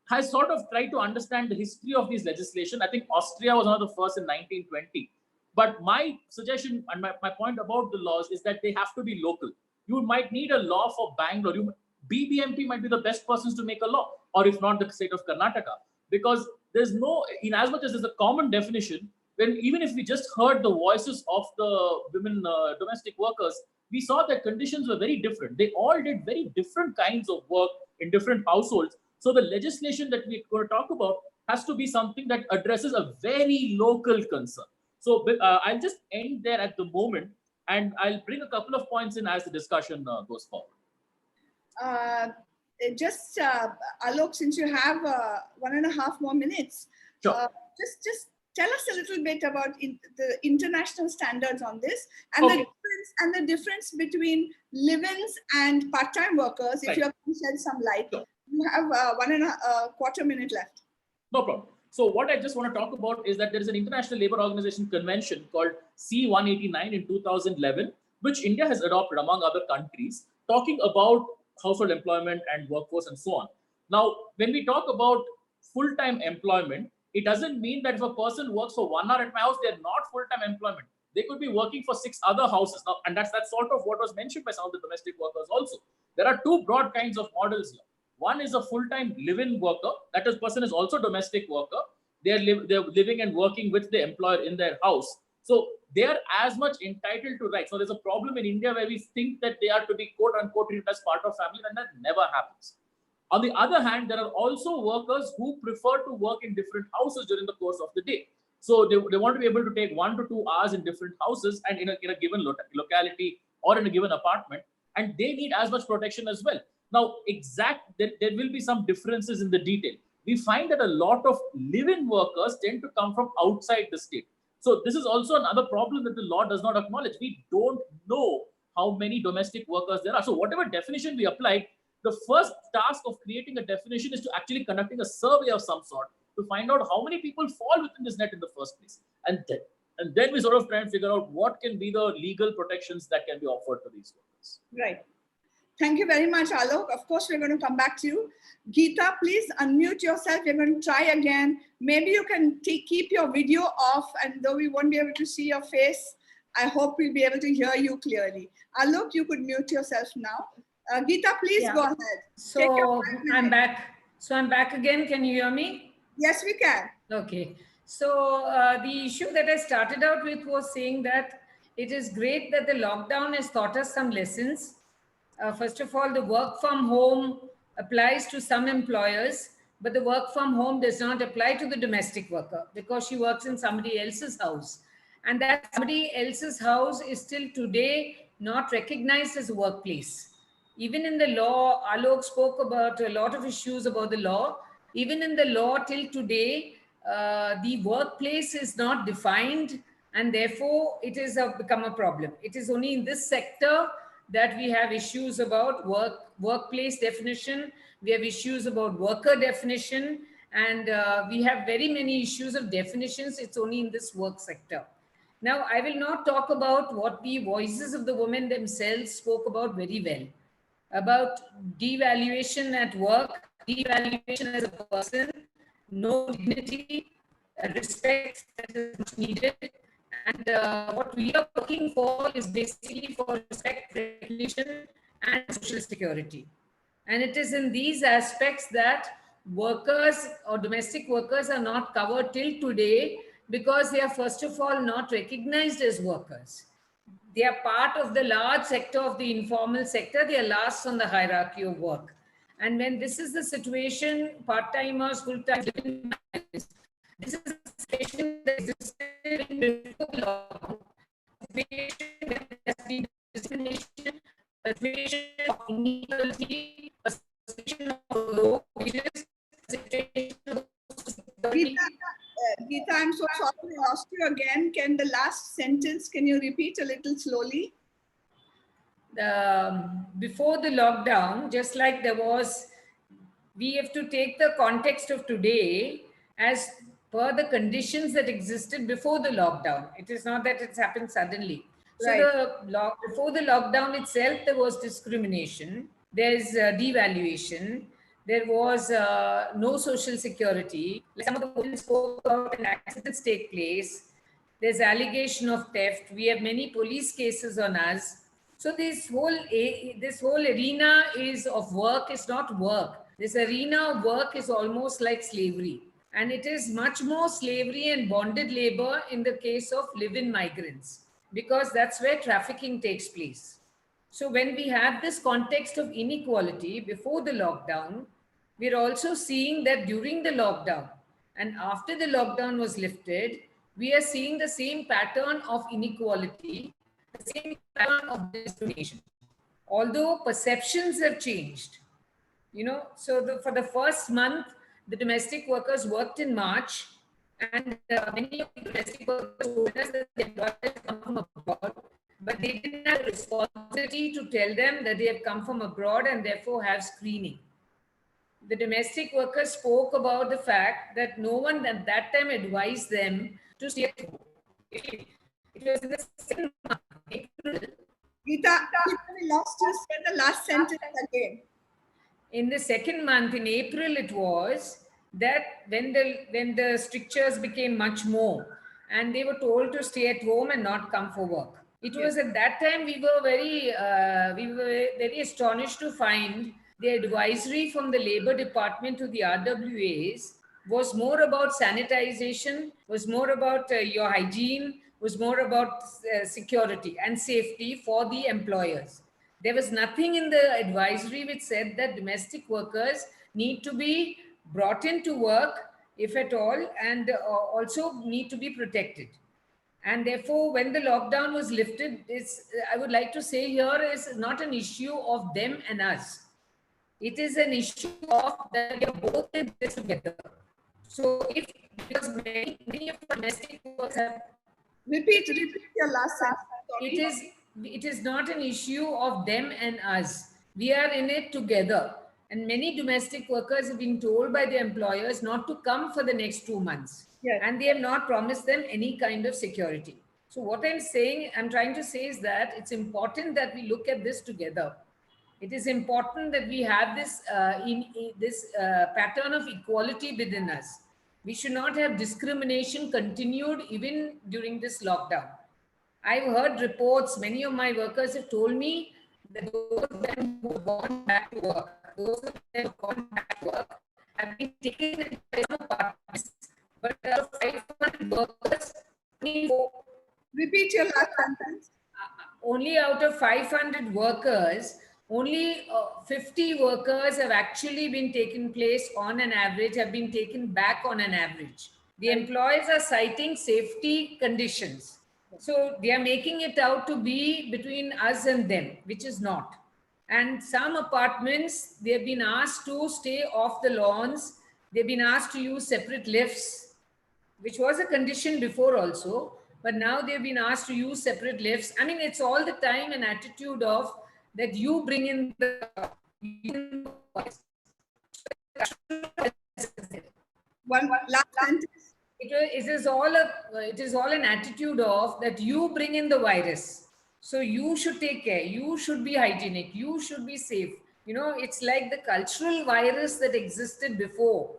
has sort of tried to understand the history of these legislation. I think Austria was one of the first in 1920. But my suggestion and my point about the laws is that they have to be local. You might need a law for Bangalore. BBMP might be the best persons to make a law, or if not, the state of Karnataka, because there's no, in as much as there's a common definition, when even if we just heard the voices of the women domestic workers, we saw that conditions were very different. They all did very different kinds of work in different households. So the legislation that we're going to talk about has to be something that addresses a very local concern. So I'll just end there at the moment, and I'll bring a couple of points in as the discussion goes forward. Alok, since you have 1.5 more minutes, sure. Just tell us a little bit about the international standards on this and the difference between live-ins and part-time workers. If you have to shed some light, sure. You have 1.25 minutes left. No problem. So what I just want to talk about is that there is an International Labour Organization convention called C-189 in 2011, which India has adopted among other countries, talking about household employment and workforce and so on. Now, when we talk about full-time employment, it doesn't mean that if a person works for 1 hour at my house, they're not full-time employment. They could be working for 6 other houses. Now, and that's sort of what was mentioned by some of the domestic workers also. There are two broad kinds of models here. One is a full-time live-in worker. That person is also a domestic worker. They're living and working with the employer in their house. So they are as much entitled to rights. So there's a problem in India where we think that they are to be quote unquote treated as part of family, and that never happens. On the other hand, there are also workers who prefer to work in different houses during the course of the day. So they want to be able to take 1 to 2 hours in different houses and in a given locality or in a given apartment, and they need as much protection as well. Now, there will be some differences in the detail. We find that a lot of live-in workers tend to come from outside the state. So this is also another problem that the law does not acknowledge. We don't know how many domestic workers there are. So whatever definition we apply, the first task of creating a definition is to actually conducting a survey of some sort to find out how many people fall within this net in the first place. And then we sort of try and figure out what can be the legal protections that can be offered to these workers. Right. Thank you very much, Alok. Of course, we're going to come back to you. Geeta, please unmute yourself. We're going to try again. Maybe you can keep your video off, and though we won't be able to see your face, I hope we'll be able to hear you clearly. Alok, you could mute yourself now. Geeta, please go ahead. So I'm back. So I'm back again. Can you hear me? Yes, we can. Okay. So the issue that I started out with was saying that it is great that the lockdown has taught us some lessons. First of all, the work from home applies to some employers, but the work from home does not apply to the domestic worker because she works in somebody else's house. And that somebody else's house is still today not recognized as a workplace. Even in the law, Alok spoke about a lot of issues about the law. Even in the law till today, the workplace is not defined, and therefore it is become a problem. It is only in this sector that we have issues about workplace definition, we have issues about worker definition, and we have very many issues of definitions. It's only in this work sector. Now, I will not talk about what the voices of the women themselves spoke about very well, about devaluation at work, devaluation as a person, no dignity, respect that is much needed. And what we are looking for is basically for respect, recognition, and social security. And it is in these aspects that workers or domestic workers are not covered till today because they are first of all not recognized as workers. They are part of the large sector of the informal sector. They are last on the hierarchy of work. And when this is the situation, part-timers, full-time, This is a situation that existed before the lockdown, a situation that has been discrimination, a situation of inequality, a situation of low wages, a situation of Geeta, I'm so sorry I lost you again. Can the last sentence, can you repeat a little slowly? Before the lockdown, just like there was, we have to take the context of today as per the conditions that existed before the lockdown. It is not that it's happened suddenly. So Right. before the lockdown itself, there was discrimination, there's devaluation, there was no social security. Like some of the women spoke about, when accidents take place, there's allegation of theft. We have many police cases on us. So this whole arena is of work is not work. This arena of work is almost like slavery. And it is much more slavery and bonded labor in the case of live-in migrants, because that's where trafficking takes place. So when we have this context of inequality before the lockdown, we're also seeing that during the lockdown and after the lockdown was lifted, we are seeing the same pattern of inequality, the same pattern of discrimination. Although perceptions have changed, so for the first month, the domestic workers worked in March, and many of the domestic workers told us that the employers come from abroad, but they didn't have a responsibility to tell them that they have come from abroad and therefore have screening. The domestic workers spoke about the fact that no one at that time advised them to stay at home. It was in the second month, April. Geeta, we lost you. Say the last sentence again. In the second month, in April, it was that when the strictures became much more and they were told to stay at home and not come for work. It was at that time we were very astonished to find the advisory from the Labor Department to the RWAs was more about sanitization, was more about your hygiene, was more about security and safety for the employers. There was nothing in the advisory which said that domestic workers need to be brought into work, if at all, and also need to be protected. And therefore, when the lockdown was lifted, I would like to say here is not an issue of them and us. It is an issue of that we are both in this together. So because many of the domestic workers have... Repeat your last sentence. It is not an issue of them and us. We are in it together. And many domestic workers have been told by their employers not to come for the next 2 months. Yes. And they have not promised them any kind of security. So what I'm trying to say is that it's important that we look at this together. It is important that we have this pattern of equality within us. We should not have discrimination continued even during this lockdown. I've heard reports, many of my workers have told me that those of them who have gone back to work, have been taken in some apartments, but out of 500 workers, repeat your last sentence. Only out of 500 workers, only 50 workers have actually been taken place on an average, have been taken back on an average. The employers are citing safety conditions. So they are making it out to be between us and them, which is not. And some apartments, they've been asked to stay off the lawns. They've been asked to use separate lifts, which was a condition before also. But now they've been asked to use separate lifts. I mean, it's all the time an attitude of that you bring in the... One last sentence. It is all an attitude of that you bring in the virus. So you should take care. You should be hygienic. You should be safe. It's like the cultural virus that existed before.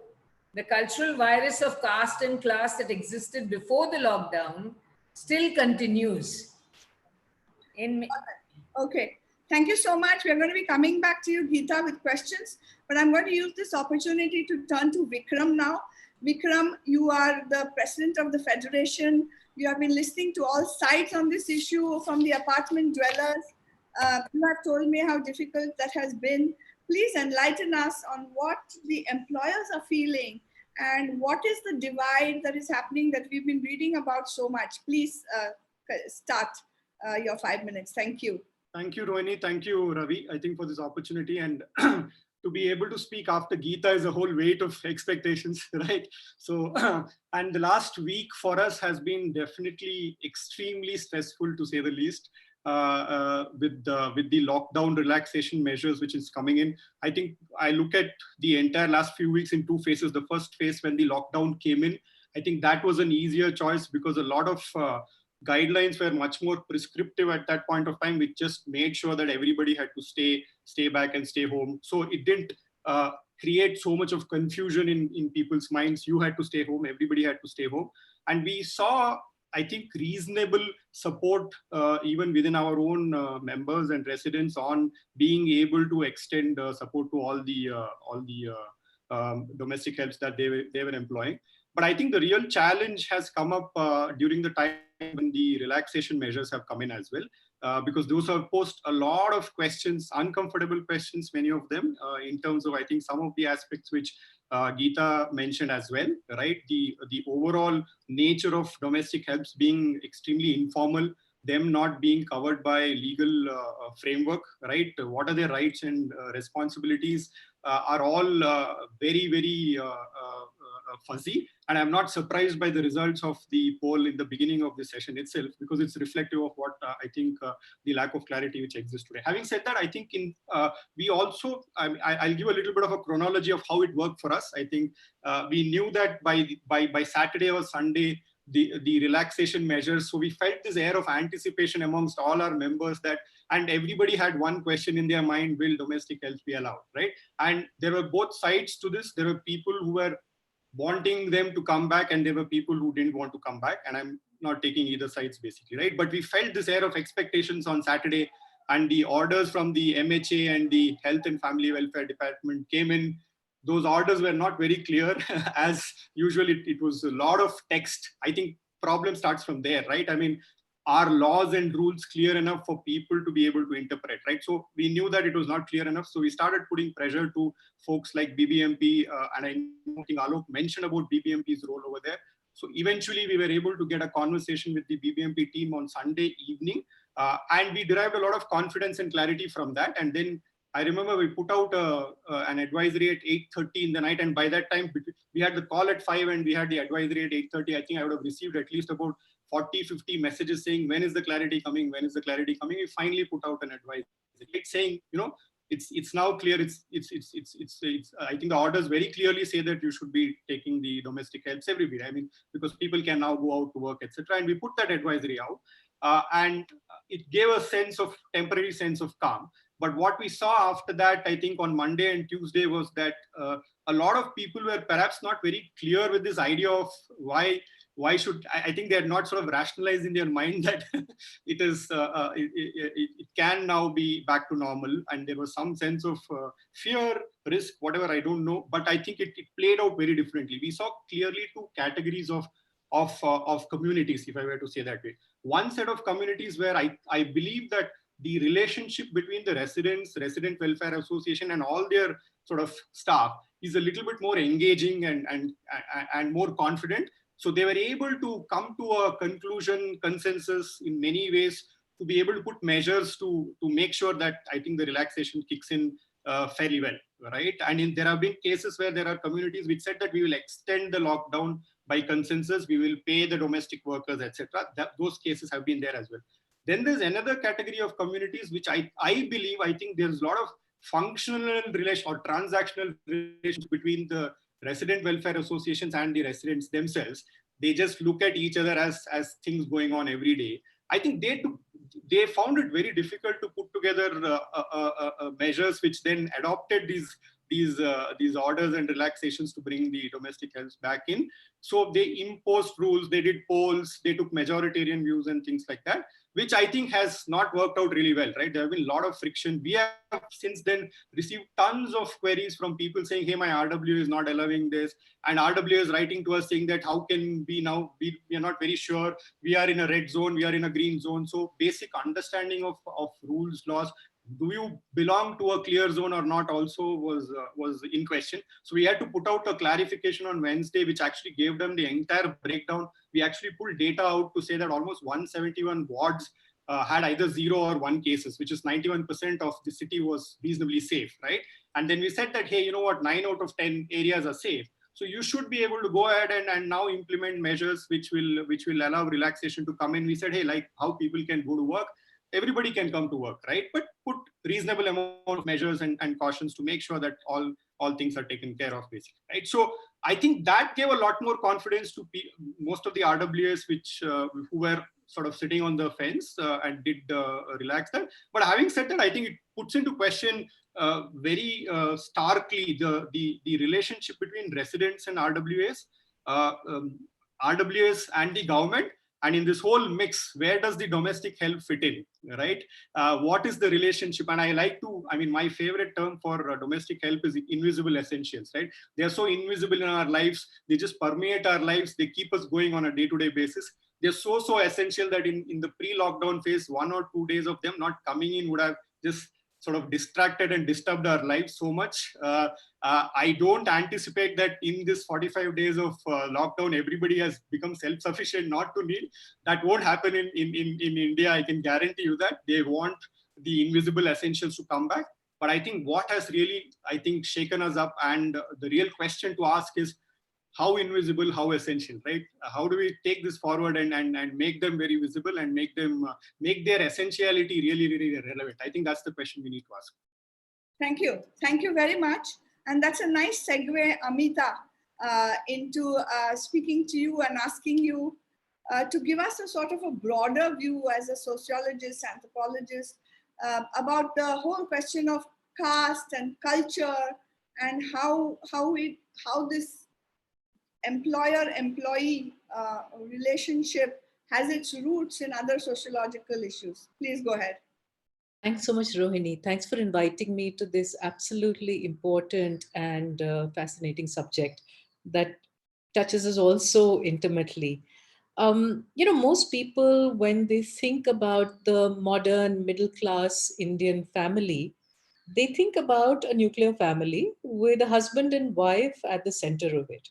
The cultural virus of caste and class that existed before the lockdown still continues. Okay. Thank you so much. We're going to be coming back to you, Geeta, with questions. But I'm going to use this opportunity to turn to Vikram now. Vikram, you are the president of the Federation. You have been listening to all sides on this issue from the apartment dwellers. You have told me how difficult that has been. Please enlighten us on what the employers are feeling and what is the divide that is happening that we've been reading about so much? Please start your 5 minutes. Thank you. Thank you, Rohini. Thank you, Ravi, I think, for this opportunity. And to be able to speak after Geeta is a whole weight of expectations, right? So, and the last week for us has been definitely extremely stressful, to say the least, with the lockdown relaxation measures which is coming in. I think I look at the entire last few weeks in two phases. The first phase, when the lockdown came in, I think that was an easier choice because a lot of guidelines were much more prescriptive at that point of time, which just made sure that everybody had to stay back and stay home. So it didn't create so much of confusion in people's minds. You had to stay home, everybody had to stay home. And we saw, I think, reasonable support even within our own members and residents on being able to extend support to all the domestic helps that they were employing. But I think the real challenge has come up during the time when the relaxation measures have come in as well, because those have posed a lot of questions, uncomfortable questions, many of them, in terms of, I think, some of the aspects which Geeta mentioned as well, right? The overall nature of domestic helps being extremely informal, them not being covered by legal framework, right? What are their rights and responsibilities are all very, very fuzzy. And I'm not surprised by the results of the poll in the beginning of the session itself, because it's reflective of what I think the lack of clarity which exists today. Having said that, I think we also, I'll give a little bit of a chronology of how it worked for us. I think we knew that by Saturday or Sunday, the relaxation measures. So we felt this air of anticipation amongst all our members that, and everybody had one question in their mind: will domestic help be allowed, right? And there were both sides to this. There were people who were wanting them to come back, and there were people who didn't want to come back. And I'm not taking either sides, basically, right? But we felt this air of expectations on Saturday, and the orders from the MHA and the Health and Family Welfare Department came in. Those orders were not very clear. As usual, it was a lot of text. I think problem starts from there, right? I mean, are laws and rules clear enough for people to be able to interpret, right? So we knew that it was not clear enough. So we started putting pressure to folks like BBMP, and I think Alok mentioned about BBMP's role over there. So eventually we were able to get a conversation with the BBMP team on Sunday evening, and we derived a lot of confidence and clarity from that. And then I remember we put out an advisory at 8:30 in the night, and by that time we had the call at 5 and we had the advisory at 8:30. I think I would have received at least about 40-50 messages saying, when is the clarity coming? When is the clarity coming? We finally put out an advisory. It's saying, you know, it's now clear. I think the orders very clearly say that you should be taking the domestic helps everywhere. I mean, because people can now go out to work, etc. And we put that advisory out, and it gave a temporary sense of calm. But what we saw after that, I think on Monday and Tuesday, was that a lot of people were perhaps not very clear with this idea of why should, I think they had not sort of rationalized in their mind that it can now be back to normal. And there was some sense of fear, risk, whatever, I don't know. But I think it played out very differently. We saw clearly two categories of communities, if I were to say that way. One set of communities where I believe that the relationship between the resident welfare association and all their sort of staff is a little bit more engaging and more confident. So they were able to come to a consensus in many ways, to be able to put measures to make sure that I think the relaxation kicks in fairly well, right? And there have been cases where there are communities which said that we will extend the lockdown by consensus, we will pay the domestic workers, etc. Those cases have been there as well. Then there's another category of communities which I think there's a lot of functional relation or transactional relations between the resident welfare associations and the residents themselves. They just look at each other as things going on every day. I think they found it very difficult to put together measures which then adopted these orders and relaxations to bring the domestic helps back in. So they imposed rules, they did polls, they took majoritarian views and things like that, which I think has not worked out really well, right? There have been a lot of friction. We have since then received tons of queries from people saying, hey, my RW is not allowing this. And RW is writing to us saying that how can we now, we are not very sure. We are in a red zone, we are in a green zone. So basic understanding of rules, laws, do you belong to a clear zone or not also was in question. So we had to put out a clarification on Wednesday, which actually gave them the entire breakdown. We actually pulled data out to say that almost 171 wards had either 0 or 1 cases, which is 91% of the city was reasonably safe, right? And then we said that, hey, you know what, 9 out of 10 areas are safe. So you should be able to go ahead and now implement measures which will allow relaxation to come in. We said, hey, like how people can go to work, everybody can come to work, right? But put reasonable amount of measures and cautions to make sure that all things are taken care of, basically, right? So I think that gave a lot more confidence to most of the RWAs who were sort of sitting on the fence and did relax that. But having said that, I think it puts into question very starkly the relationship between residents and RWAs, RWAs and the government. And in this whole mix, where does the domestic help fit in, right? What is the relationship? And my favorite term for domestic help is invisible essentials, right? They are so invisible in our lives. They just permeate our lives. They keep us going on a day-to-day basis. They're so essential that in the pre-lockdown phase, 1 or 2 days of them not coming in would have just sort of distracted and disturbed our lives so much. I don't anticipate that in this 45 days of lockdown, everybody has become self-sufficient not to need. That won't happen in India. I can guarantee you that. They want the invisible essentials to come back. But I think what has really, shaken us up, and the real question to ask is, how invisible, how essential, right? How do we take this forward and make them very visible and make their essentiality really, really relevant? I think that's the question we need to ask. Thank you. Thank you very much. And that's a nice segue, Amita, into speaking to you and asking you to give us a sort of a broader view as a sociologist, anthropologist, about the whole question of caste and culture and how this employer-employee relationship has its roots in other sociological issues. Please go ahead. Thanks so much, Rohini. Thanks for inviting me to this absolutely important and fascinating subject that touches us all so intimately. Most people, when they think about the modern middle-class Indian family, they think about a nuclear family with a husband and wife at the center of it.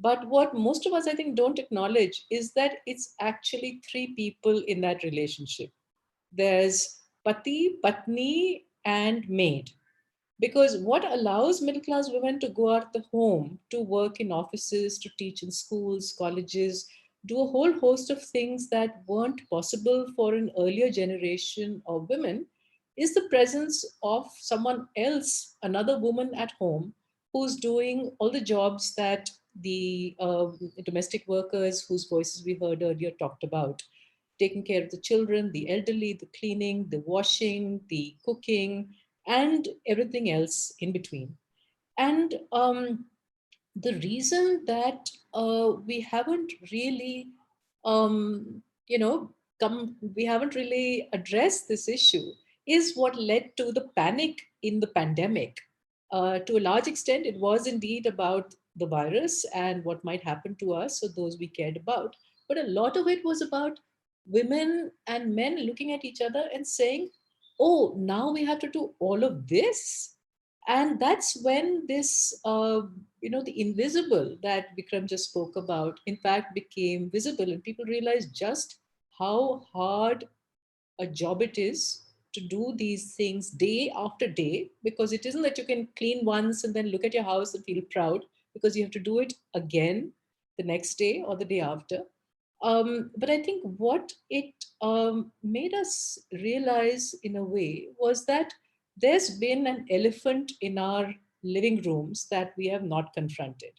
But what most of us, I think, don't acknowledge is that it's actually 3 people in that relationship. There's Pati, Patni, and maid. Because what allows middle-class women to go out the home, to work in offices, to teach in schools, colleges, do a whole host of things that weren't possible for an earlier generation of women, is the presence of someone else, another woman at home, who's doing all the jobs that the domestic workers whose voices we heard earlier talked about, taking care of the children, the elderly, the cleaning, the washing, the cooking, and everything else in between. And the reason that we haven't really, we haven't really addressed this issue is what led to the panic in the pandemic. To a large extent, it was indeed about the virus and what might happen to us or those we cared about. But a lot of it was about women and men looking at each other and saying, oh, now we have to do all of this. And that's when this, the invisible that Vikram just spoke about, in fact, became visible, and people realized just how hard a job it is to do these things day after day, because it isn't that you can clean once and then look at your house and feel proud, because you have to do it again the next day or the day after. But I think what it made us realize in a way was that there's been an elephant in our living rooms that we have not confronted.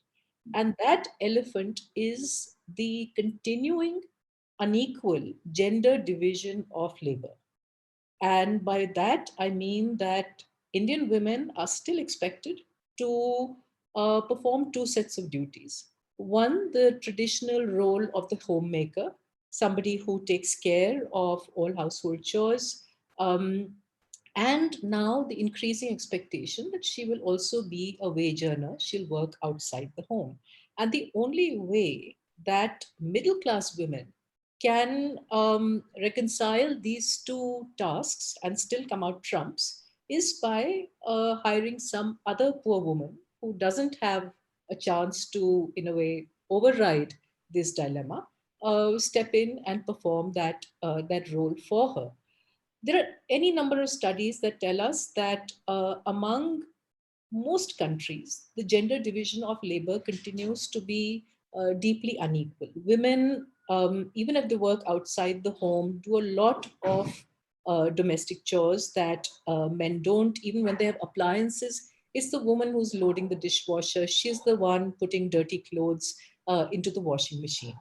And that elephant is the continuing unequal gender division of labor. And by that, I mean that Indian women are still expected to perform 2 sets of duties. One, the traditional role of the homemaker, somebody who takes care of all household chores, and now the increasing expectation that she will also be a wage earner, she'll work outside the home. And the only way that middle-class women can reconcile these two tasks and still come out trumps is by hiring some other poor woman who doesn't have a chance to, in a way, override this dilemma, step in and perform that role for her. There are any number of studies that tell us that among most countries, the gender division of labor continues to be deeply unequal. Women, even if they work outside the home, do a lot of domestic chores that men don't. Even when they have appliances, it's the woman who's loading the dishwasher. She's the one putting dirty clothes into the washing machine.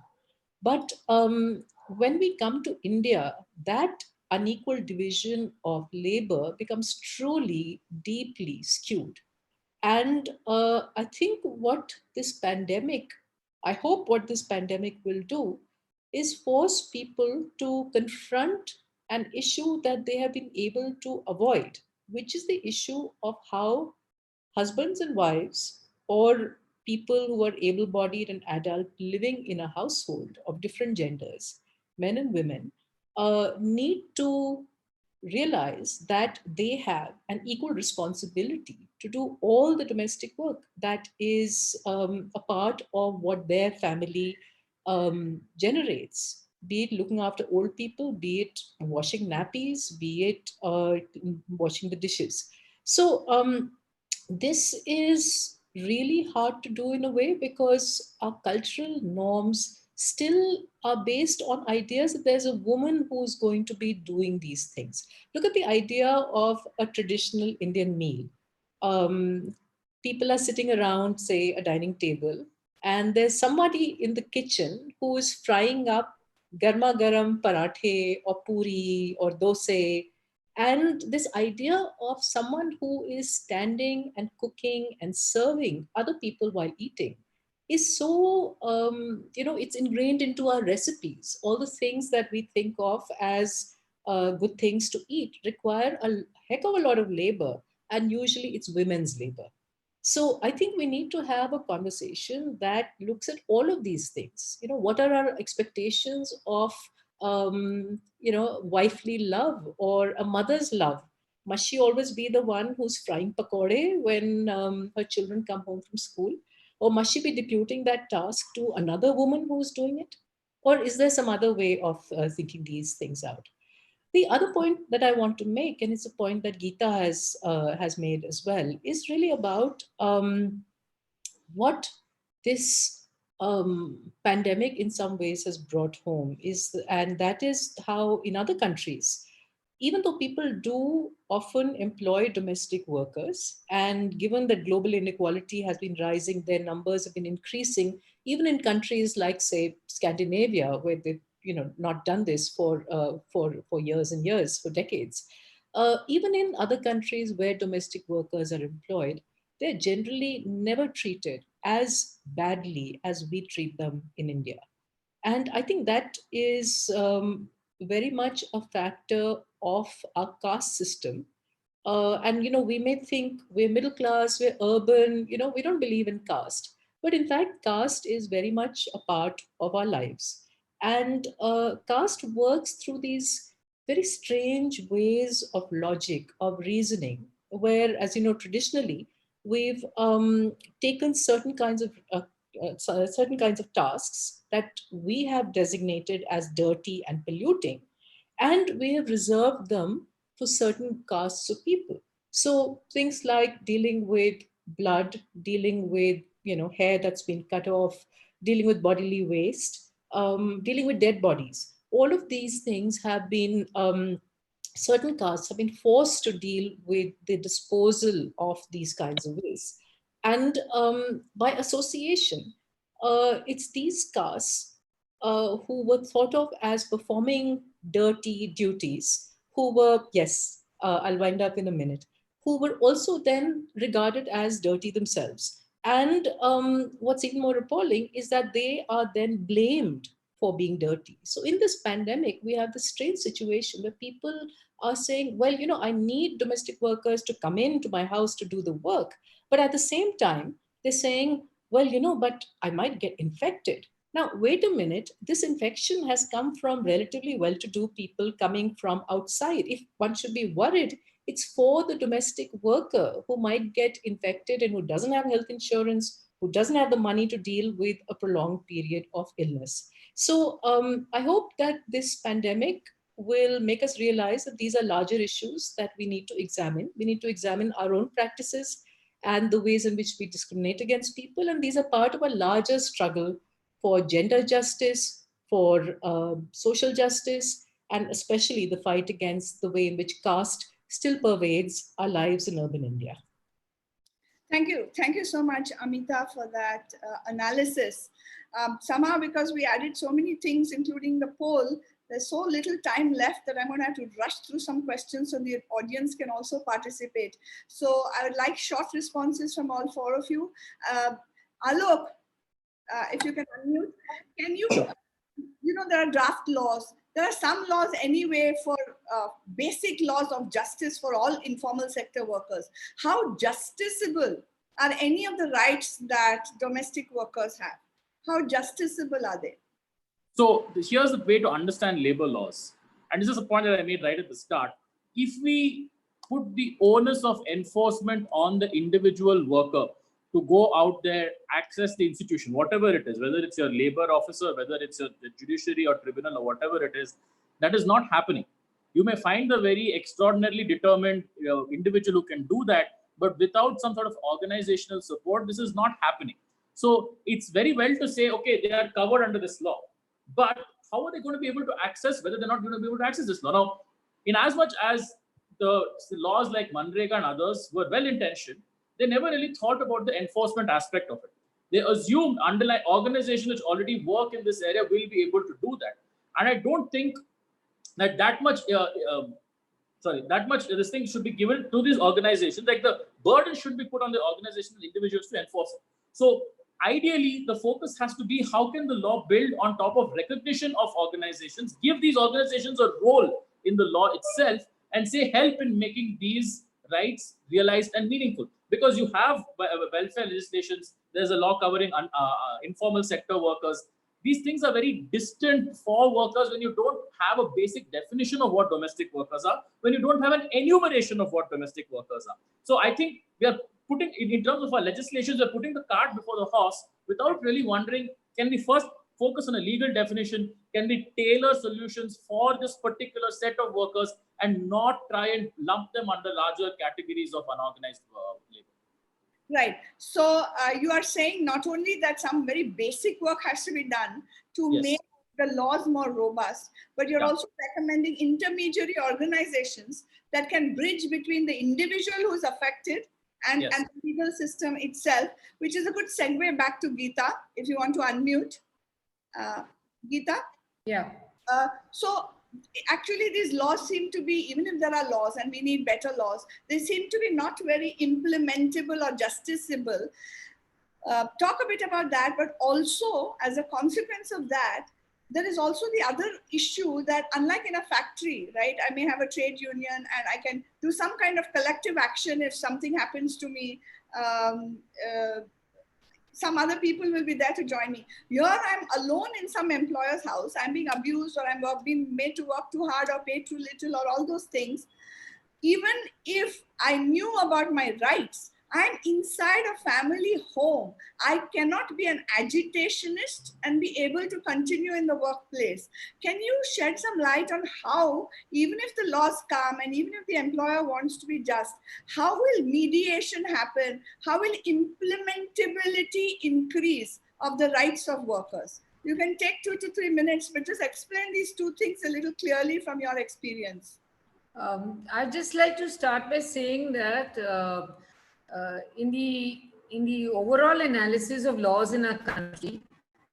But when we come to India, that unequal division of labor becomes truly deeply skewed. And I think I hope what this pandemic will do is force people to confront an issue that they have been able to avoid, which is the issue of how husbands and wives, or people who are able bodied and adult living in a household of different genders, men and women, need to realize that they have an equal responsibility to do all the domestic work that is a part of what their family generates, be it looking after old people, be it washing nappies, be it washing the dishes. So this is really hard to do in a way because our cultural norms still are based on ideas that there's a woman who's going to be doing these things. Look at the idea of a traditional Indian meal. People are sitting around, say, a dining table, and there's somebody in the kitchen who is frying up garma garam parathe or puri or dosa. And this idea of someone who is standing and cooking and serving other people while eating is so, it's ingrained into our recipes. All the things that we think of as good things to eat require a heck of a lot of labor, and usually it's women's labor. So I think we need to have a conversation that looks at all of these things. What are our expectations of wifely love or a mother's love? Must she always be the one who's frying pakode when her children come home from school? Or must she be deputing that task to another woman who's doing it? Or is there some other way of thinking these things out? The other point that I want to make, and it's a point that Geeta has made as well, is really about what this pandemic in some ways has brought home and that is how in other countries, even though people do often employ domestic workers, and given that global inequality has been rising, their numbers have been increasing, even in countries like, say, Scandinavia, where they've not done this for years and years, for decades. Even in other countries where domestic workers are employed, they're generally never treated as badly as we treat them in India. And I think that is very much a factor of our caste system. And we may think we're middle class, we're urban, we don't believe in caste. But in fact, caste is very much a part of our lives. And caste works through these very strange ways of logic, of reasoning, where, as you know, traditionally, we've taken certain kinds of tasks that we have designated as dirty and polluting, and we have reserved them for certain castes of people. So things like dealing with blood, dealing with hair that's been cut off, dealing with bodily waste, dealing with dead bodies. All of these things have been certain castes have been forced to deal with the disposal of these kinds of waste. And by association, it's these castes who were thought of as performing dirty duties, who were, yes, I'll wind up in a minute, who were also then regarded as dirty themselves. And what's even more appalling is that they are then blamed for being dirty. So in this pandemic, we have this strange situation where people are saying, well, I need domestic workers to come into my house to do the work. But at the same time, they're saying, well, but I might get infected. Now, wait a minute, this infection has come from relatively well-to-do people coming from outside. If one should be worried, it's for the domestic worker who might get infected and who doesn't have health insurance, who doesn't have the money to deal with a prolonged period of illness. So I hope that this pandemic will make us realize that these are larger issues that we need to examine. We need to examine our own practices and the ways in which we discriminate against people. And these are part of a larger struggle for gender justice, for social justice, and especially the fight against the way in which caste still pervades our lives in urban India. Thank you. Thank you so much, Amita, for that analysis. Somehow, because we added so many things, including the poll, there's so little time left that I'm going to have to rush through some questions so the audience can also participate. So I would like short responses from all four of you. Alok, if you can unmute, can you, there are draft laws. There are some laws anyway for basic laws of justice for all informal sector workers. How justiciable are any of the rights that domestic workers have? How justiciable are they? So here's the way to understand labor laws. And this is a point that I made right at the start. If we put the onus of enforcement on the individual worker to go out there, access the institution, whatever it is, whether it's your labor officer, whether it's the judiciary or tribunal or whatever it is, that is not happening. You may find a very extraordinarily determined individual who can do that, but without some sort of organizational support, this is not happening. So it's very well to say, okay, they are covered under this law, but how are they going to be able to access, whether they're not going to be able to access this law? Now, in as much as the laws like Manrega and others were well-intentioned, they never really thought about the enforcement aspect of it. They assumed underlying organizations which already work in this area will be able to do that. And I don't think that that much this thing should be given to these organizations. Like the burden should be put on the organizations and individuals to enforce it. So ideally, the focus has to be how can the law build on top of recognition of organizations, give these organizations a role in the law itself, and say help in making these rights realized and meaningful. Because you have welfare legislations, there's a law covering informal sector workers. These things are very distant for workers when you don't have a basic definition of what domestic workers are, when you don't have an enumeration of what domestic workers are. So I think we are putting, in terms of our legislations, we're putting the cart before the horse without really wondering, can we first focus on a legal definition? Can we tailor solutions for this particular set of workers and not try and lump them under larger categories of unorganized labor? Right. So you are saying not only that some very basic work has to be done to make the laws more robust, but you're also recommending intermediary organizations that can bridge between the individual who's affected and the legal system itself, which is a good segue back to Geeta, if you want to unmute. Geeta? Yeah. So actually these laws seem to be, even if there are laws and we need better laws, they seem to be not very implementable or justiciable. Talk a bit about that, but also as a consequence of that, there is also the other issue that unlike in a factory, right, I may have a trade union and I can do some kind of collective action if something happens to me. Some other people will be there to join me. Here I'm alone in some employer's house. I'm being abused or I'm being made to work too hard or pay too little or all those things. Even if I knew about my rights, I'm inside a family home. I cannot be an agitationist and be able to continue in the workplace. Can you shed some light on how, even if the laws come and even if the employer wants to be just, how will mediation happen? How will implementability increase of the rights of workers? You can take 2 to 3 minutes, but just explain these two things a little clearly from your experience. I'd just like to start by saying that in the overall analysis of laws in our country,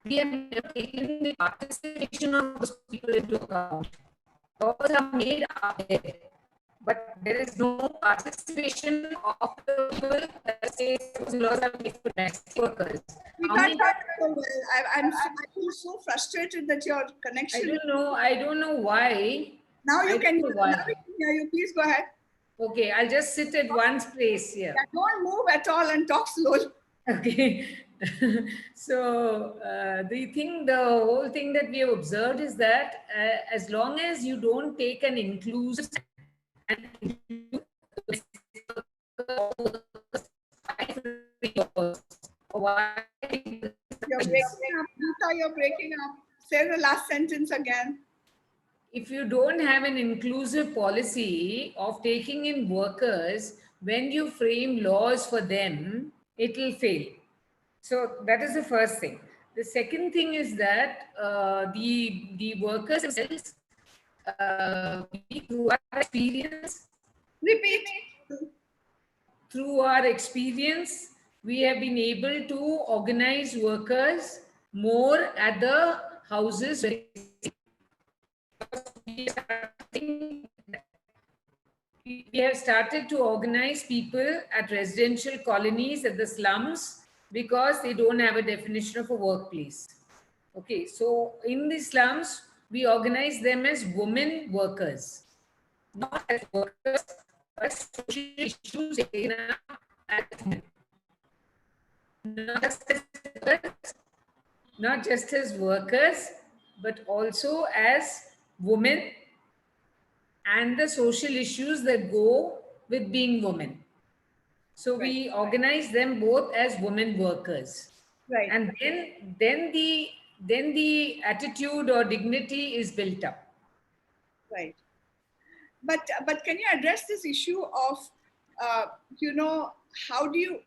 we have never taken the participation of those people into account. Laws are made out there, but there is no participation of the people that say those laws are made for domestic workers. We can't talk so well. I feel so frustrated that your connection. I don't know why. Now you can hear you. Please go ahead. Okay, I'll just sit at one place here. Yeah, don't move at all and talk slowly. Okay. So the whole thing that we have observed is that as long as you don't take an inclusive and You're breaking up. Say the last sentence again. If you don't have an inclusive policy of taking in workers, when you frame laws for them, it will fail. So that is the first thing. The second thing is that the workers themselves, through our experience, repeat. Through our experience, we have been able to organize workers more at the houses. We have started to organize people at residential colonies, at the slums, because they don't have a definition of a workplace. Okay, so in the slums, we organize them as women workers, not as workers, but social issues taken up as women. Not just as workers, but also as women and the social issues that go with being women. So we organize them both as women workers. Right. And then the attitude or dignity is built up. Right. But can you address this issue of how do you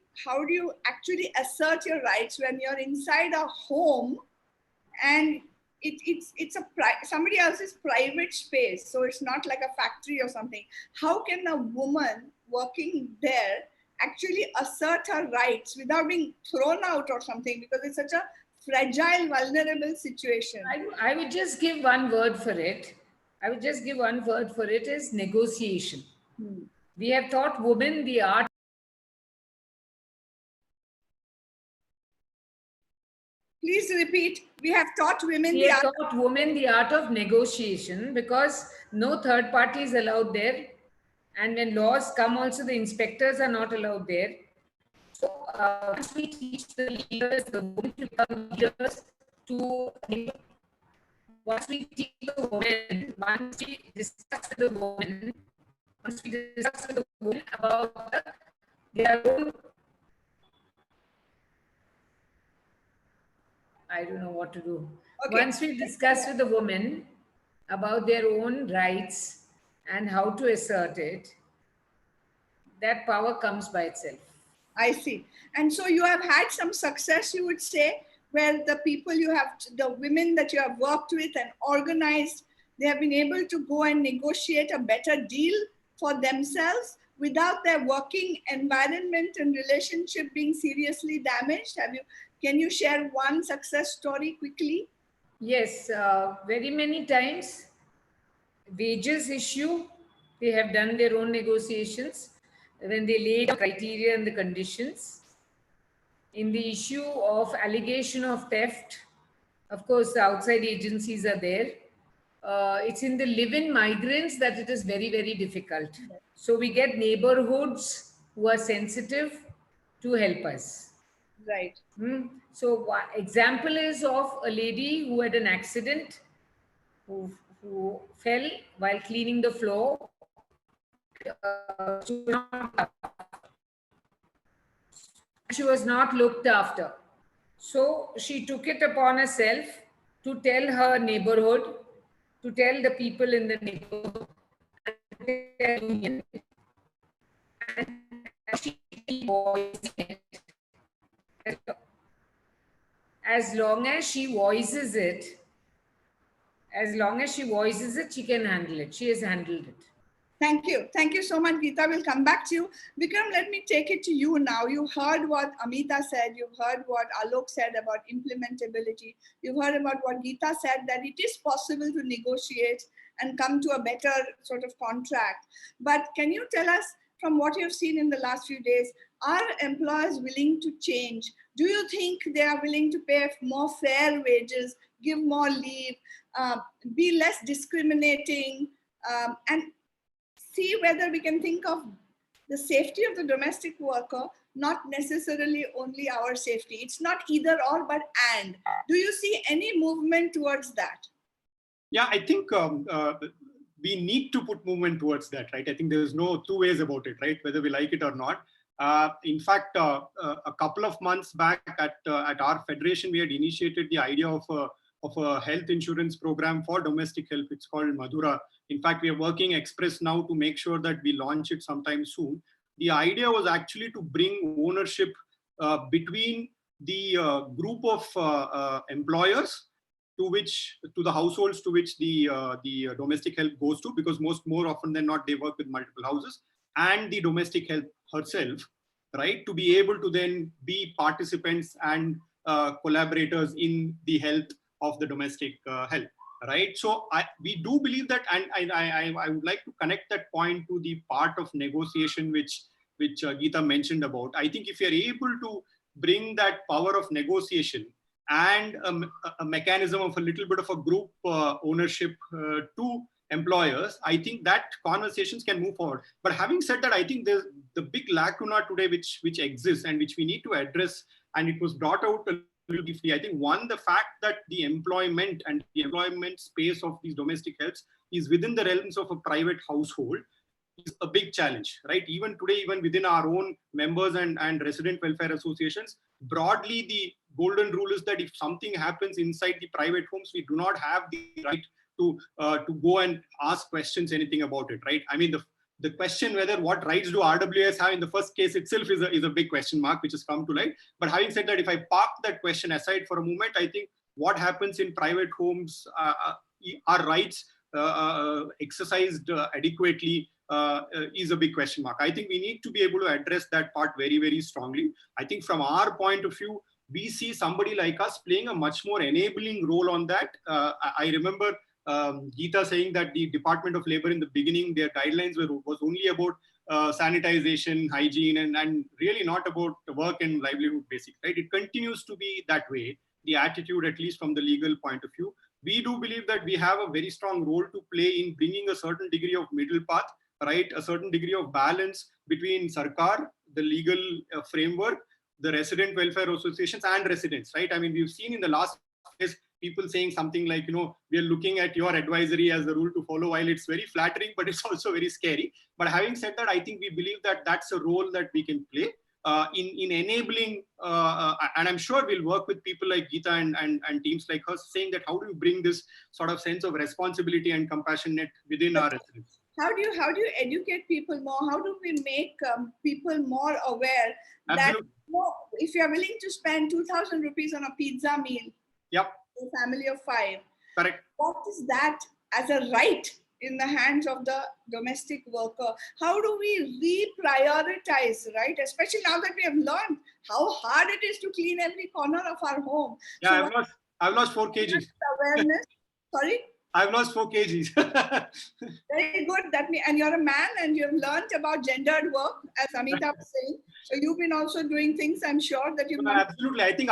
actually assert your rights when you're inside a home and it's somebody else's private space, so it's not like a factory or something. How can a woman working there actually assert her rights without being thrown out or something, because it's such a fragile, vulnerable situation? I would just give one word for it. Is negotiation. We have taught women the art. Please repeat. We have taught women the art of negotiation, because no third party is allowed there. And when laws come also, the inspectors are not allowed there. So once we teach the leaders, the women to become leaders, once we teach the women, once we discuss with the women about their own, I don't know what to do. Okay. Once we discuss with the women about their own rights and how to assert it, that power comes by itself. I see. And so you have had some success, you would say, where the women that you have worked with and organized, they have been able to go and negotiate a better deal for themselves without their working environment and relationship being seriously damaged. Can you share one success story quickly? Yes, very many times. Wages issue, they have done their own negotiations when they laid out criteria and the conditions. In the issue of allegation of theft, of course, the outside agencies are there. It's in the live-in migrants that it is very, very difficult. So we get neighborhoods who are sensitive to help us. Right. So example is of a lady who had an accident, who fell while cleaning the floor. She was not looked after. So she took it upon herself to tell her neighborhood, to tell the people in the neighborhood, and she voiced it. As long as she voices it, she can handle it. She has handled it. Thank you. Thank you so much, Geeta. We'll come back to you. Vikram, let me take it to you now. You heard what Amita said. You've heard what Alok said about implementability. You've heard about what Geeta said, that it is possible to negotiate and come to a better sort of contract. But can you tell us, from what you've seen in the last few days, are employers willing to change? Do you think they are willing to pay more fair wages, give more leave, be less discriminating, and see whether we can think of the safety of the domestic worker not necessarily only our safety. It's not either or, but and. Do you see any movement towards that? Yeah, I think we need to put movement towards that, right? I think there's no two ways about it, right? Whether we like it or not. In fact, a couple of months back at our federation, we had initiated the idea of a health insurance program for domestic help. It's called Madhura. In fact, we are working express now to make sure that we launch it sometime soon. The idea was actually to bring ownership between the group of employers to the households to which the domestic help goes to, because more often than not, they work with multiple houses, and the domestic help herself, right, to be able to then be participants and collaborators in the health of the domestic help, right? So we do believe that, and I would like to connect that point to the part of negotiation which Geeta mentioned about. I think if you're able to bring that power of negotiation and a mechanism of a little bit of a group ownership to employers, I think that conversations can move forward. But having said that, I think there's the big lacuna today which exists and which we need to address, and it was brought out a little briefly. I think one, the fact that the employment and the employment space of these domestic helps is within the realms of a private household is a big challenge, right? Even today, even within our own members and resident welfare associations, broadly the golden rule is that if something happens inside the private homes, we do not have the right to go and ask questions, anything about it, right? I mean, the question whether what rights do RWS have in the first case itself is a big question mark, which has come to light. But having said that, if I park that question aside for a moment, I think what happens in private homes, are rights exercised adequately is a big question mark. I think we need to be able to address that part very, very strongly. I think from our point of view, we see somebody like us playing a much more enabling role on that. I remember Geeta saying that the Department of Labor in the beginning, their guidelines was only about sanitization, hygiene, and really not about work and livelihood basics, right? It continues to be that way, the attitude, at least from the legal point of view. We do believe that we have a very strong role to play in bringing a certain degree of middle path, right? A certain degree of balance between Sarkar, the legal framework, the resident welfare associations and residents, right? I mean, we've seen in the last phase, people saying something like, we are looking at your advisory as the rule to follow, while it's very flattering, but it's also very scary. But having said that, I think we believe that that's a role that we can play in enabling, and I'm sure we'll work with people like Geeta and teams like her, saying that how do you bring this sort of sense of responsibility and compassionate within our residents? How do you educate people more? How do we make people more aware that if you are willing to spend 2,000 rupees on a pizza meal, yep, a family of 5, correct, what is that as a right in the hands of the domestic worker? How do we reprioritize, right? Especially now that we have learned how hard it is to clean every corner of our home. Yeah, so I've lost 4 kgs. Awareness. Sorry? I've lost 4 kgs. Very good. And you're a man and you've learned about gendered work, as Amitaba was saying. So you've been also doing things, I'm sure, that you've learned. Absolutely. I think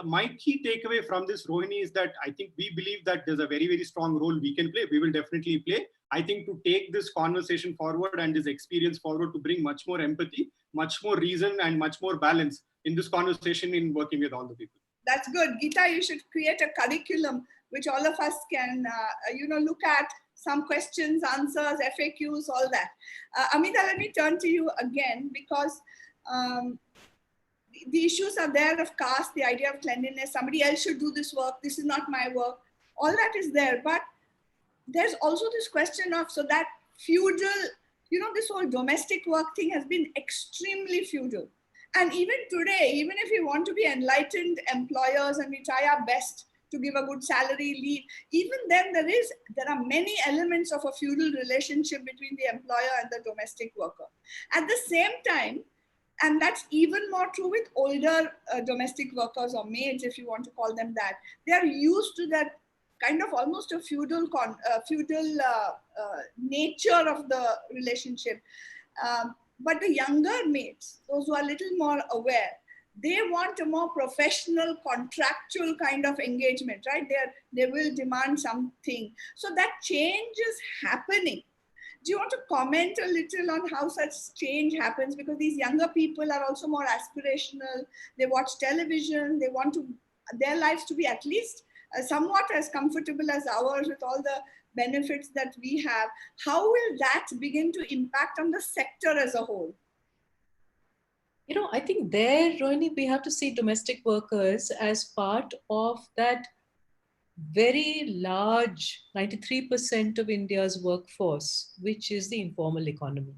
my key takeaway from this, Rohini, is that I think we believe that there's a very, very strong role we can play. We will definitely play. I think to take this conversation forward and this experience forward to bring much more empathy, much more reason, and much more balance in this conversation in working with all the people. That's good. Geeta, you should create a curriculum which all of us can, look at, some questions, answers, FAQs, all that. Amita, let me turn to you again, because the issues are there of caste, the idea of cleanliness, somebody else should do this work, this is not my work, all that is there. But there's also this question of, so that feudal, this whole domestic work thing has been extremely feudal. And even today, even if we want to be enlightened employers and we try our best to give a good salary, leave, even then there are many elements of a feudal relationship between the employer and the domestic worker. At the same time, and that's even more true with older domestic workers or maids, if you want to call them that, they are used to that kind of almost a feudal nature of the relationship. But the younger maids, those who are a little more aware, they want a more professional, contractual kind of engagement, right? They will demand something. So that change is happening. Do you want to comment a little on how such change happens? Because these younger people are also more aspirational. They watch television. They want their lives to be at least somewhat as comfortable as ours with all the benefits that we have. How will that begin to impact on the sector as a whole? I think there, Rohini, we have to see domestic workers as part of that very large 93% of India's workforce, which is the informal economy.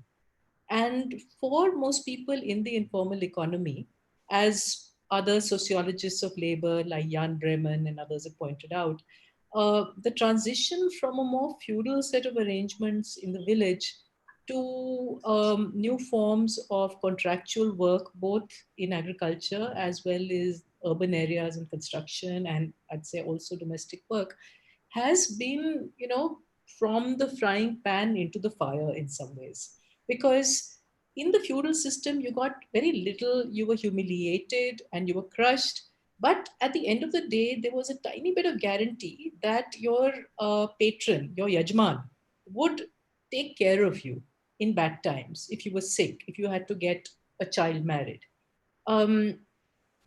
And for most people in the informal economy, as other sociologists of labor like Jan Bremen and others have pointed out, the transition from a more feudal set of arrangements in the village to new forms of contractual work, both in agriculture as well as urban areas and construction, and I'd say also domestic work, has been, from the frying pan into the fire in some ways. Because in the feudal system, you got very little, you were humiliated and you were crushed. But at the end of the day, there was a tiny bit of guarantee that your patron, your yajman, would take care of you in bad times, if you were sick, if you had to get a child married.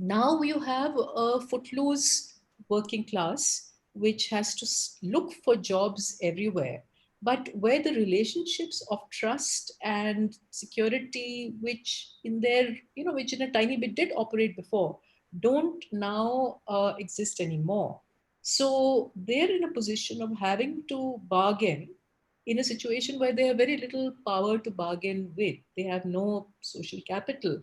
Now you have a footloose working class, which has to look for jobs everywhere, but where the relationships of trust and security, which in a tiny bit did operate before, don't now exist anymore. So they're in a position of having to bargain in a situation where they have very little power to bargain with. They have no social capital.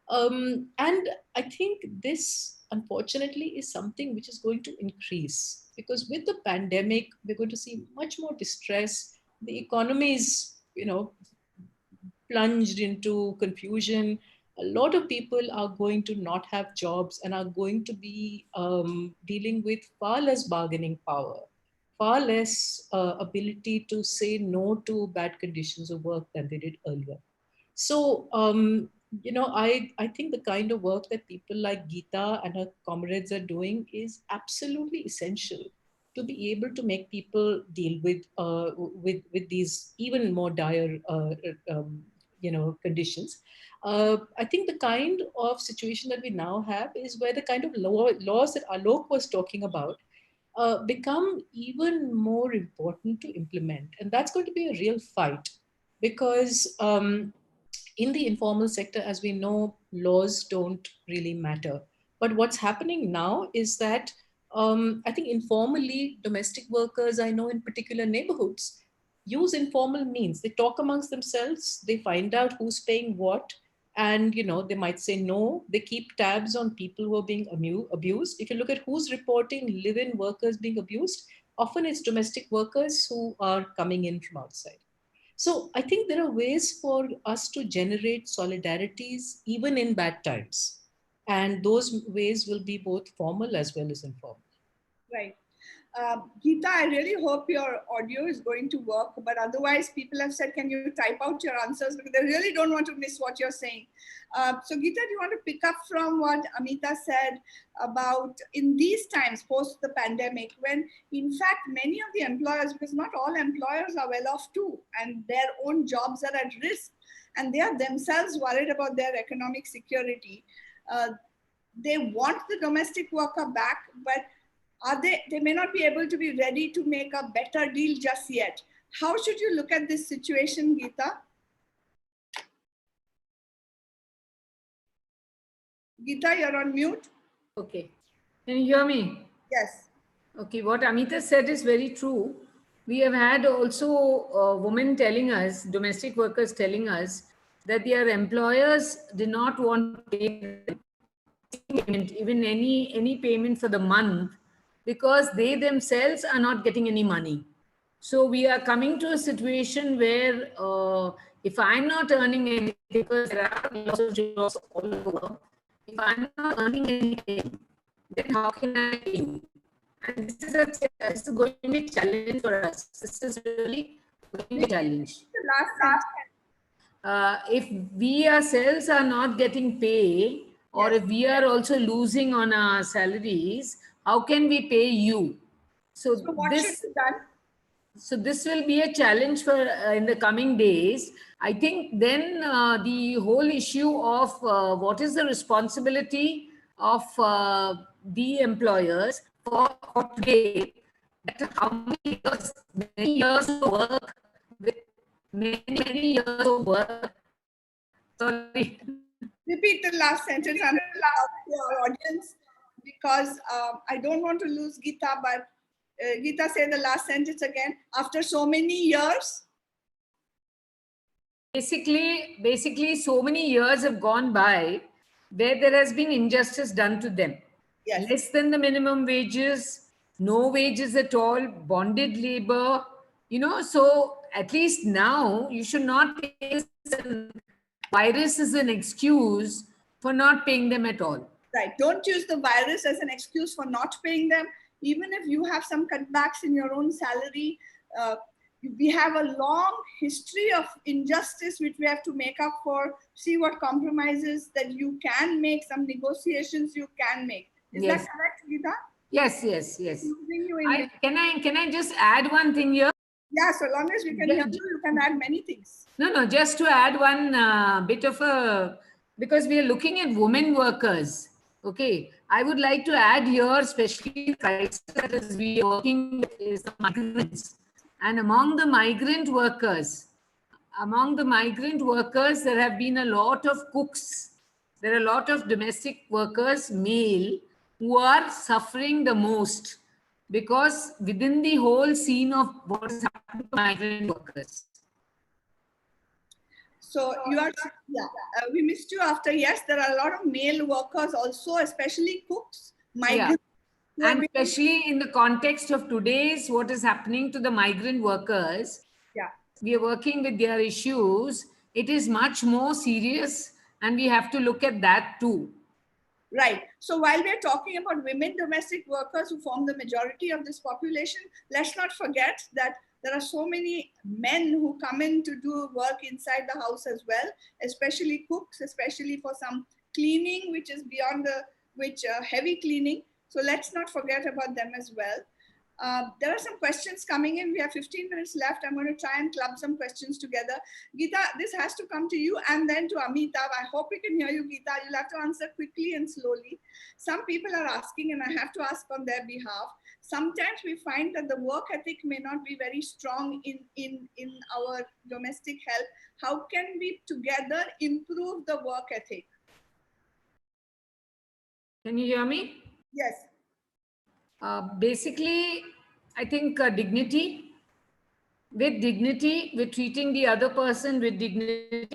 And I think this, unfortunately, is something which is going to increase, because with the pandemic, we're going to see much more distress. The economy is, plunged into confusion. A lot of people are going to not have jobs and are going to be dealing with far less bargaining power, far less ability to say no to bad conditions of work than they did earlier. So, I think the kind of work that people like Geeta and her comrades are doing is absolutely essential to be able to make people deal with these even more dire conditions. I think the kind of situation that we now have is where the kind of laws that Alok was talking about become even more important to implement. And that's going to be a real fight, because in the informal sector, as we know, laws don't really matter. But what's happening now is that I think informally, domestic workers, I know in particular neighborhoods, use informal means. They talk amongst themselves, they find out who's paying what, and they might say no. They keep tabs on people who are being abused. If you look at who's reporting live-in workers being abused, often it's domestic workers who are coming in from outside. So I think there are ways for us to generate solidarities even in bad times. And those ways will be both formal as well as informal. Right. Geeta, I really hope your audio is going to work, but otherwise people have said, can you type out your answers, because they really don't want to miss what you're saying. So Geeta, do you want to pick up from what Amita said about in these times post the pandemic, when in fact many of the employers, because not all employers are well off too, and their own jobs are at risk, and they are themselves worried about their economic security. They want the domestic worker back, but they may not be able to be ready to make a better deal just yet. How should you look at this situation, Geeta? Geeta, you're on mute. Okay. Can you hear me? Yes. Okay. What Amita said is very true. We have had also women telling us, domestic workers telling us, that their employers do not want to pay payment, even any payment for the month, because they themselves are not getting any money. So we are coming to a situation where if I'm not earning anything, because there are lots of jobs all over, if I'm not earning anything, then how can I pay you? And this is going to be a challenge for us. This is really going to be a challenge. If we ourselves are not getting pay, or if we are also losing on our salaries, how can we pay you? So what this, should be done? So this will be a challenge for in the coming days. I think then the whole issue of what is the responsibility of the employers for today, that how many years of work, with many years of work. Sorry. Repeat the last sentence and to our audience, because I don't want to lose Geeta, but Geeta, say the last sentence again. After so many years? Basically, so many years have gone by where there has been injustice done to them. Yes. Less than the minimum wages, no wages at all, bonded labor, so at least now you should not take this virus as an excuse for not paying them at all. Right. Don't use the virus as an excuse for not paying them. Even if you have some cutbacks in your own salary, we have a long history of injustice which we have to make up for. See what compromises that you can make, some negotiations you can make. Is that correct, Geeta? Yes. Can I just add one thing here? Yeah, so long as we can hear you can add many things. No, just to add one bit of because we are looking at women workers. Okay, I would like to add here, especially crisis we are working with is the migrants. And among the migrant workers, there have been a lot of cooks. There are a lot of domestic workers, male, who are suffering the most because within the whole scene of what is happening to migrant workers. So you are, we missed you after. Yes, there are a lot of male workers also, especially cooks, migrants. Yeah. And especially in the context of today's, what is happening to the migrant workers, we are working with their issues. It is much more serious and we have to look at that too. Right. So while we're talking about women domestic workers who form the majority of this population, let's not forget that there are so many men who come in to do work inside the house as well, especially cooks, especially for some cleaning, which is beyond heavy cleaning. So let's not forget about them as well. There are some questions coming in. We have 15 minutes left. I'm going to try and club some questions together. Geeta, this has to come to you and then to Amitabh. I hope we can hear you, Geeta. You'll have to answer quickly and slowly. Some people are asking, and I have to ask on their behalf. Sometimes we find that the work ethic may not be very strong in our domestic health. How can we together improve the work ethic? Can you hear me? Yes. Basically, I think dignity. With dignity, we're treating the other person with dignity.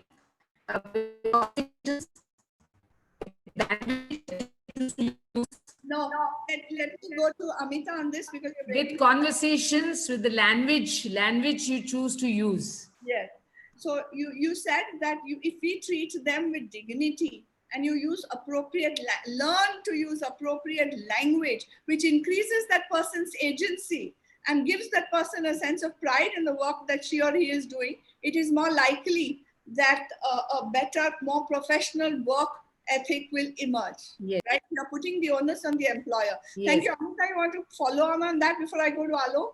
No, let me go to Amita on this because with conversations, with the language you choose to use. Yes. So you said that if we treat them with dignity and you use learn to use appropriate language, which increases that person's agency and gives that person a sense of pride in the work that she or he is doing, it is more likely that a better, more professional work ethic will emerge. Yes. Right? You're putting the onus on the employer. Yes. Thank you. Amita, I want to follow on that before I go to Alok.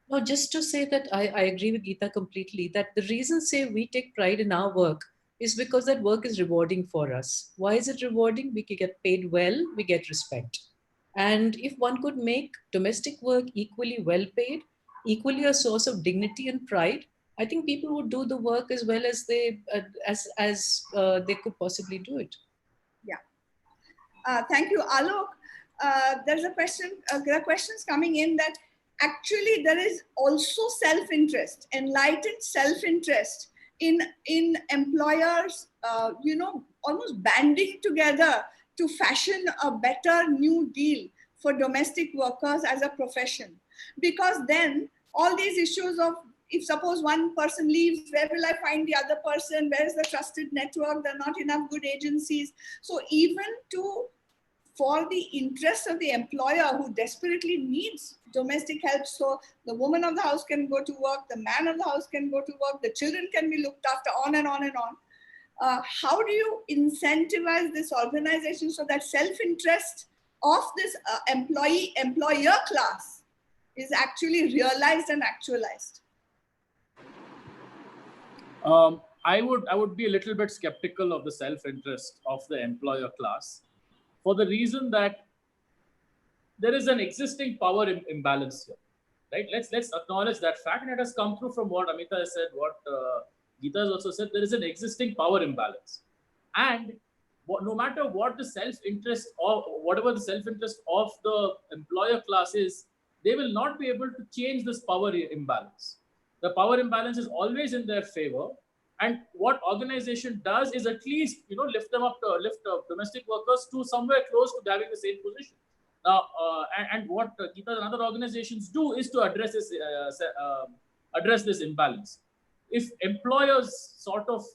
No, just to say that I agree with Geeta completely, that the reason say we take pride in our work is because that work is rewarding for us. Why is it rewarding? We can get paid well, we get respect. And if one could make domestic work equally well paid, equally a source of dignity and pride, I think people would do the work as well as they could possibly do it. Yeah. Thank you, Alok. There's a question. There are questions coming in that actually there is also self-interest, enlightened self-interest in employers, almost banding together to fashion a better new deal for domestic workers as a profession. Because then all these issues of, if suppose one person leaves, where will I find the other person? Where is the trusted network? There are not enough good agencies. So even for the interest of the employer who desperately needs domestic help, so the woman of the house can go to work, the man of the house can go to work, the children can be looked after, on and on and on. How do you incentivize this organization so that self-interest of this employer class is actually realized and actualized? I would be a little bit skeptical of the self-interest of the employer class, for the reason that there is an existing power imbalance here, right? Let's acknowledge that fact, and it has come through from what Amita has said, what Geeta has also said. There is an existing power imbalance, and no matter what the self-interest or whatever the self-interest of the employer class is, they will not be able to change this power imbalance. The power imbalance is always in their favor. And what organization does is at least, lift them up, lift domestic workers to somewhere close to having the same position. Now, and what Geeta and other organizations do is to address this imbalance. If employers sort of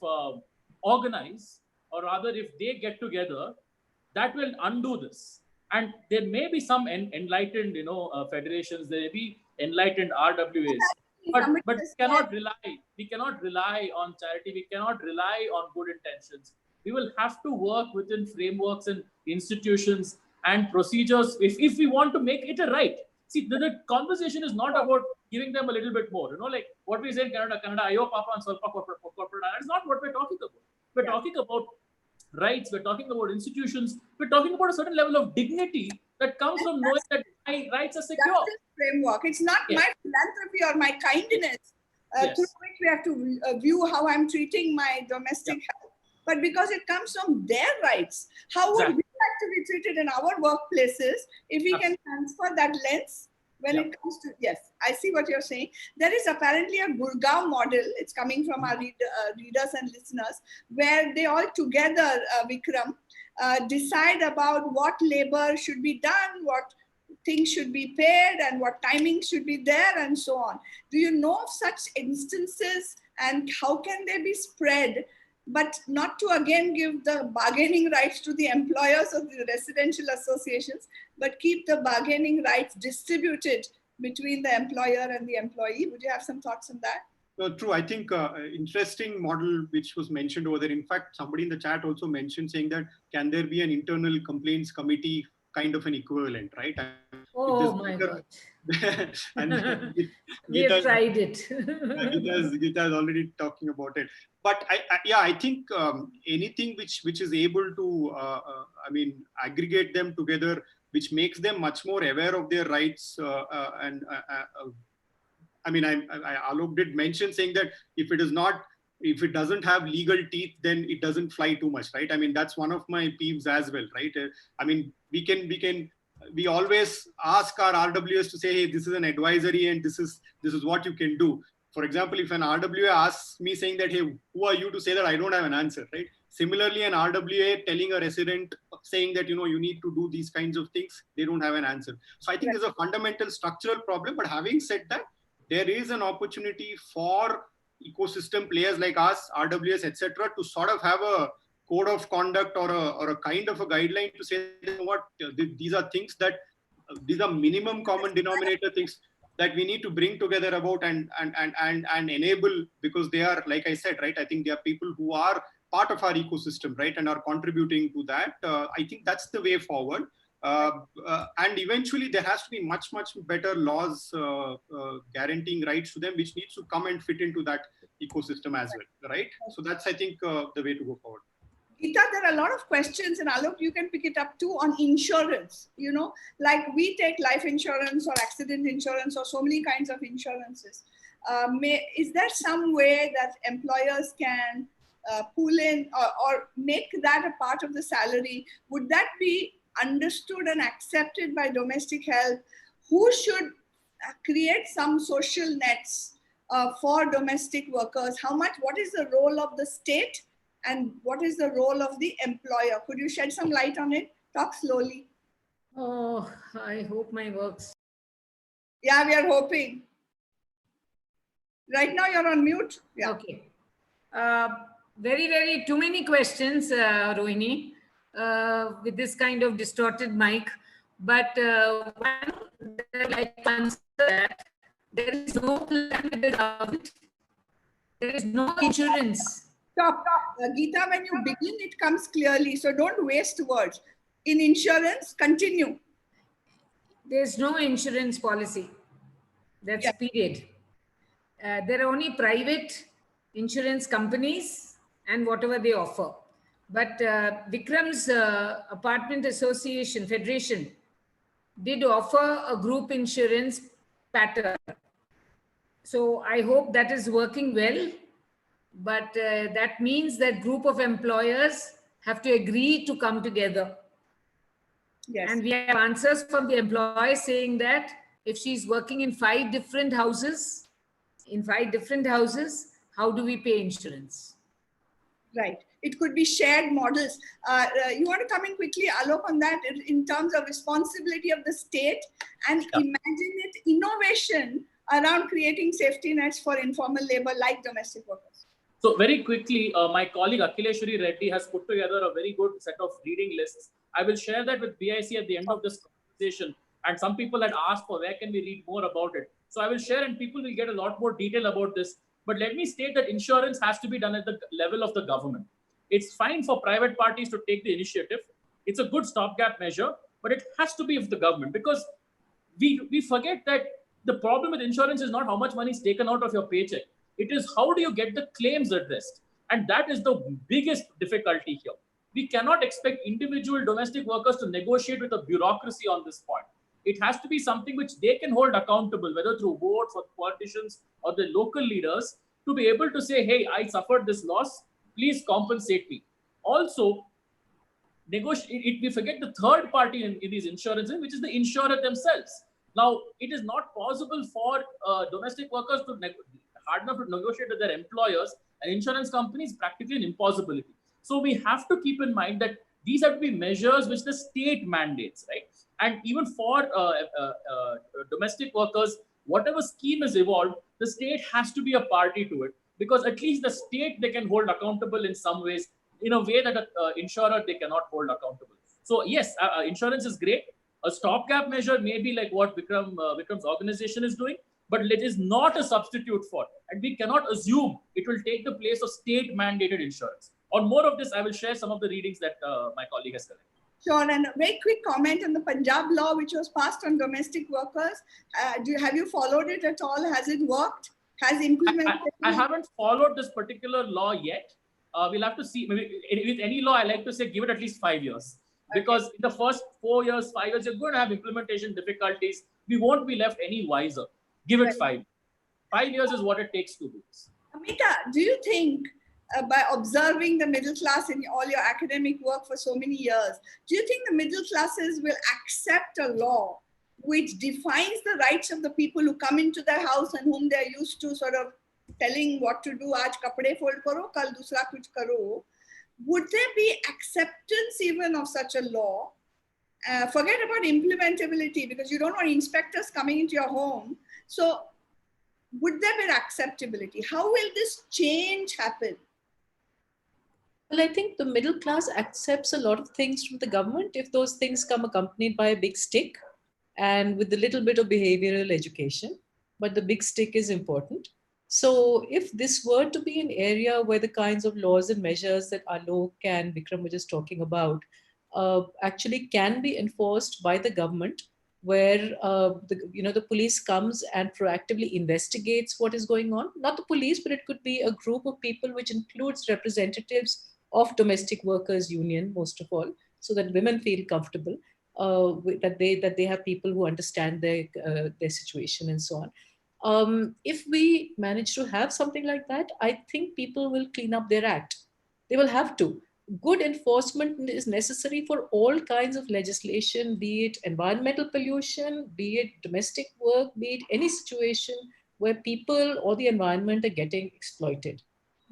organize, or rather if they get together, that will undo this. And there may be some enlightened, federations, there may be enlightened RWAs. But we cannot rely on charity, we cannot rely on good intentions. We will have to work within frameworks and institutions and procedures if we want to make it a right. See, the conversation is not about giving them a little bit more, like what we say in Canada, ayo papa and solpa corporate. That's not what we're talking about. We're talking about rights, we're talking about institutions, we're talking about a certain level of dignity that comes from knowing that my rights are secure. That's the framework. It's not my philanthropy or my kindness through which we have to view how I'm treating my domestic health, but because it comes from their rights. How would we like to be treated in our workplaces if we can transfer that lens when it comes to, yes, I see what you're saying. There is apparently a Gurgaon model, it's coming from our readers and listeners, where they all together, Vikram, decide about what labor should be done, what things should be paid, and what timing should be there, and so on. Do you know of such instances, and how can they be spread, but not to again give the bargaining rights to the employers of the residential associations, but keep the bargaining rights distributed between the employer and the employee? Would you have some thoughts on that? True. I think interesting model which was mentioned over there. In fact, somebody in the chat also mentioned saying that can there be an internal complaints committee kind of an equivalent, right? Oh my God. And we have tried it. Geeta is already talking about it. But I think anything which is able to, aggregate them together, which makes them much more aware of their rights. Alok did mention saying that if it doesn't have legal teeth, then it doesn't fly too much, right? I mean, that's one of my peeves as well, right? We always ask our RWS to say, hey, this is an advisory and this is what you can do. For example, if an RWA asks me saying that, hey, who are you to say that I don't have an answer, right? Similarly, an RWA telling a resident saying that, you need to do these kinds of things, they don't have an answer. So I think there's a fundamental structural problem, but having said that, there is an opportunity for ecosystem players like us, RWS, etc., to sort of have a code of conduct or a kind of a guideline to say, these are things that, these are minimum common denominator things that we need to bring together about and enable, because they are, like I said, right, I think they are people who are part of our ecosystem, right, and are contributing to that. I think that's the way forward. And eventually there has to be much better laws guaranteeing rights to them, which needs to come and fit into that ecosystem as well, right? So that's, I think, the way to go forward. Geeta, there are a lot of questions, and Alok, you can pick it up too, on insurance. Like we take life insurance or accident insurance or so many kinds of insurances. Is there some way that employers can pull in or make that a part of the salary? Would that be understood and accepted by domestic health? Who should create some social nets for domestic workers? What is the role of the state? And what is the role of the employer? Could you shed some light on it? Talk slowly. Oh, I hope my works. Yeah, we are hoping. Right now you're on mute. Yeah. Okay. Very too many questions, Rohini, with this kind of distorted mic. But one, like answer that, there is no plan with the government. There is no insurance. Stop. Geeta, when you begin, it comes clearly. So don't waste words. In insurance, continue. There's no insurance policy. That's period. There are only private insurance companies and whatever they offer. But Vikram's Apartment Association Federation did offer a group insurance pattern. So I hope that is working well. But that means that group of employers have to agree to come together. Yes. And we have answers from the employer saying that if she's working in 5 different houses, how do we pay insurance? Right. It could be shared models. You want to come in quickly, Alok, on that in terms of responsibility of the state and imagine innovation around creating safety nets for informal labor like domestic workers. So very quickly, my colleague Akhileshwari Reddy has put together a very good set of reading lists. I will share that with BIC at the end of this conversation. And some people had asked for where can we read more about it. So I will share and people will get a lot more detail about this. But let me state that insurance has to be done at the level of the government. It's fine for private parties to take the initiative. It's a good stopgap measure, but it has to be of the government because we forget that the problem with insurance is not how much money is taken out of your paycheck. It is how do you get the claims addressed? And that is the biggest difficulty here. We cannot expect individual domestic workers to negotiate with a bureaucracy on this point. It has to be something which they can hold accountable, whether through votes or politicians or the local leaders, to be able to say, hey, I suffered this loss, please compensate me. Also, we forget the third party in these insurances, which is the insurer themselves. Now, it is not possible for domestic workers to hard enough to negotiate with their employers, and insurance companies practically an impossibility. So we have to keep in mind that these have to be measures which the state mandates, right? And even for domestic workers, whatever scheme is evolved, the state has to be a party to it, because at least the state they can hold accountable in some ways, in a way that an insurer they cannot hold accountable. So yes, insurance is great. A stopgap measure may be like what Vikram's organization is doing, but it is not a substitute for, and we cannot assume it will take the place of state mandated insurance. On more of this, I will share some of the readings that my colleague has collected. Sure, and a very quick comment on the Punjab law, which was passed on domestic workers. Have you followed it at all? Has it worked? Has implemented? I haven't followed this particular law yet. We'll have to see. Maybe with any law, I like to say give it at least 5 years. Because in the first 4 years, 5 years, you're going to have implementation difficulties. We won't be left any wiser. Give it 5. 5 years is what it takes to do this. Amita, do you think by observing the middle class in all your academic work for so many years, do you think the middle classes will accept a law which defines the rights of the people who come into their house and whom they're used to sort of telling what to do? Aaj kapde fold karo, kal dusra kuch karo. Would there be acceptance even of such a law? Forget about implementability, because you don't want inspectors coming into your home. So would there be acceptability? How will this change happen? Well, I think the middle class accepts a lot of things from the government if those things come accompanied by a big stick and with a little bit of behavioral education, but the big stick is important. So if this were to be an area where the kinds of laws and measures that Alok and Vikram were just talking about actually can be enforced by the government, where the police comes and proactively investigates what is going on. Not the police, but it could be a group of people which includes representatives of domestic workers union, most of all, so that women feel comfortable, that they have people who understand their situation and so on. If we manage to have something like that, I think people will clean up their act. They will have to. Good enforcement is necessary for all kinds of legislation, be it environmental pollution, be it domestic work, be it any situation where people or the environment are getting exploited.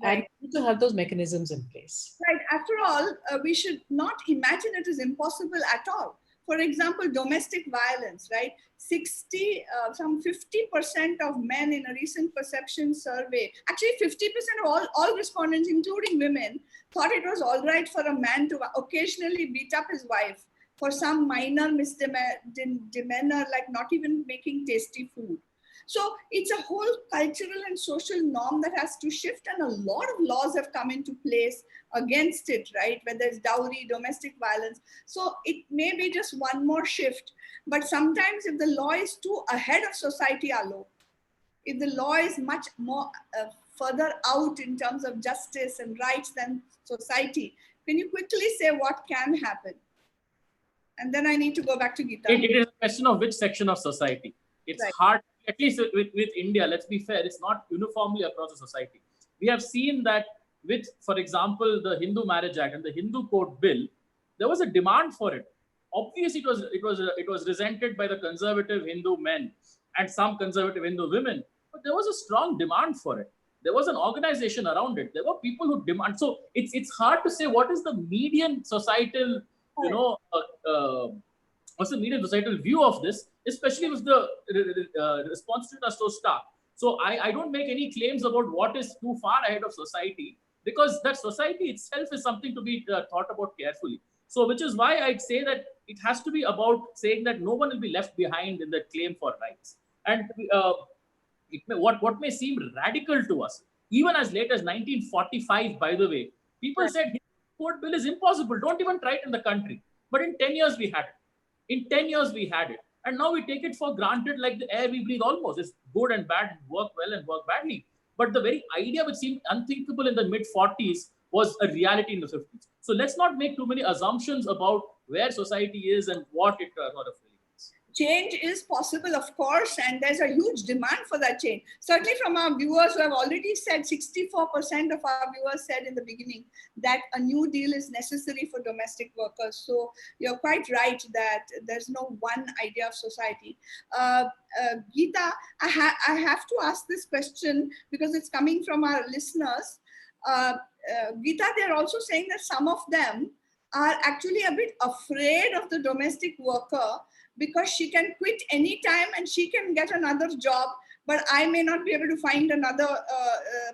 Right. And we need to have those mechanisms in place. Right. After all, we should not imagine it is impossible at all. For example, domestic violence, right? Some 50% of men in a recent perception survey, actually 50% of all respondents, including women, thought it was all right for a man to occasionally beat up his wife for some minor misdemeanor, like not even making tasty food. So it's a whole cultural and social norm that has to shift, and a lot of laws have come into place against it, right? Whether it's dowry, domestic violence. So it may be just one more shift, but sometimes if the law is too ahead of society, Alok, if the law is much more further out in terms of justice and rights than society, can you quickly say what can happen? And then I need to go back to Geeta. It is a question of which section of society. It's hard, at least with India, let's be fair, it's not uniformly across the society. We have seen that with, for example, the Hindu Marriage Act and the Hindu Code Bill, there was a demand for it. Obviously, it was resented by the conservative Hindu men and some conservative Hindu women, but there was a strong demand for it. There was an organization around it. There were people who demand. So it's hard to say what is the median societal, what's the median societal view of this, especially with the responses are so stark. So I don't make any claims about what is too far ahead of society, because that society itself is something to be thought about carefully. So which is why I'd say that it has to be about saying that no one will be left behind in the claim for rights. And what may seem radical to us, even as late as 1945, by the way, people said Code Bill is impossible. Don't even try it in the country. But in 10 years, we had it. In 10 years, we had it. And now we take it for granted like the air we breathe almost. It's good and bad, work well and work badly. But the very idea which seemed unthinkable in the mid-40s was a reality in the 50s. So let's not make too many assumptions about where society is and what it sort of really is. Change is possible, of course, and there's a huge demand for that change. Certainly from our viewers who have already said, 64% of our viewers said in the beginning that a new deal is necessary for domestic workers. So you're quite right that there's no one idea of society. Geeta, I have to ask this question because it's coming from our listeners. Geeta, they're also saying that some of them are actually a bit afraid of the domestic worker because she can quit anytime and she can get another job, but I may not be able to find another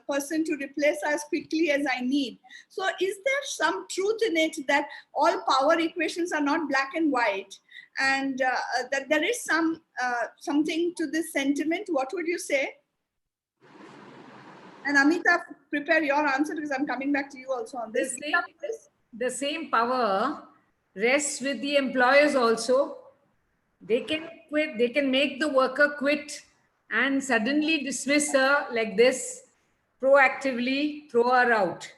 person to replace her as quickly as I need. So is there some truth in it that all power equations are not black and white, and that there is something to this sentiment? What would you say? And Amita, prepare your answer because I'm coming back to you also on this. The same power rests with the employers also. They can quit, they can make the worker quit and suddenly dismiss her like this, proactively throw her out.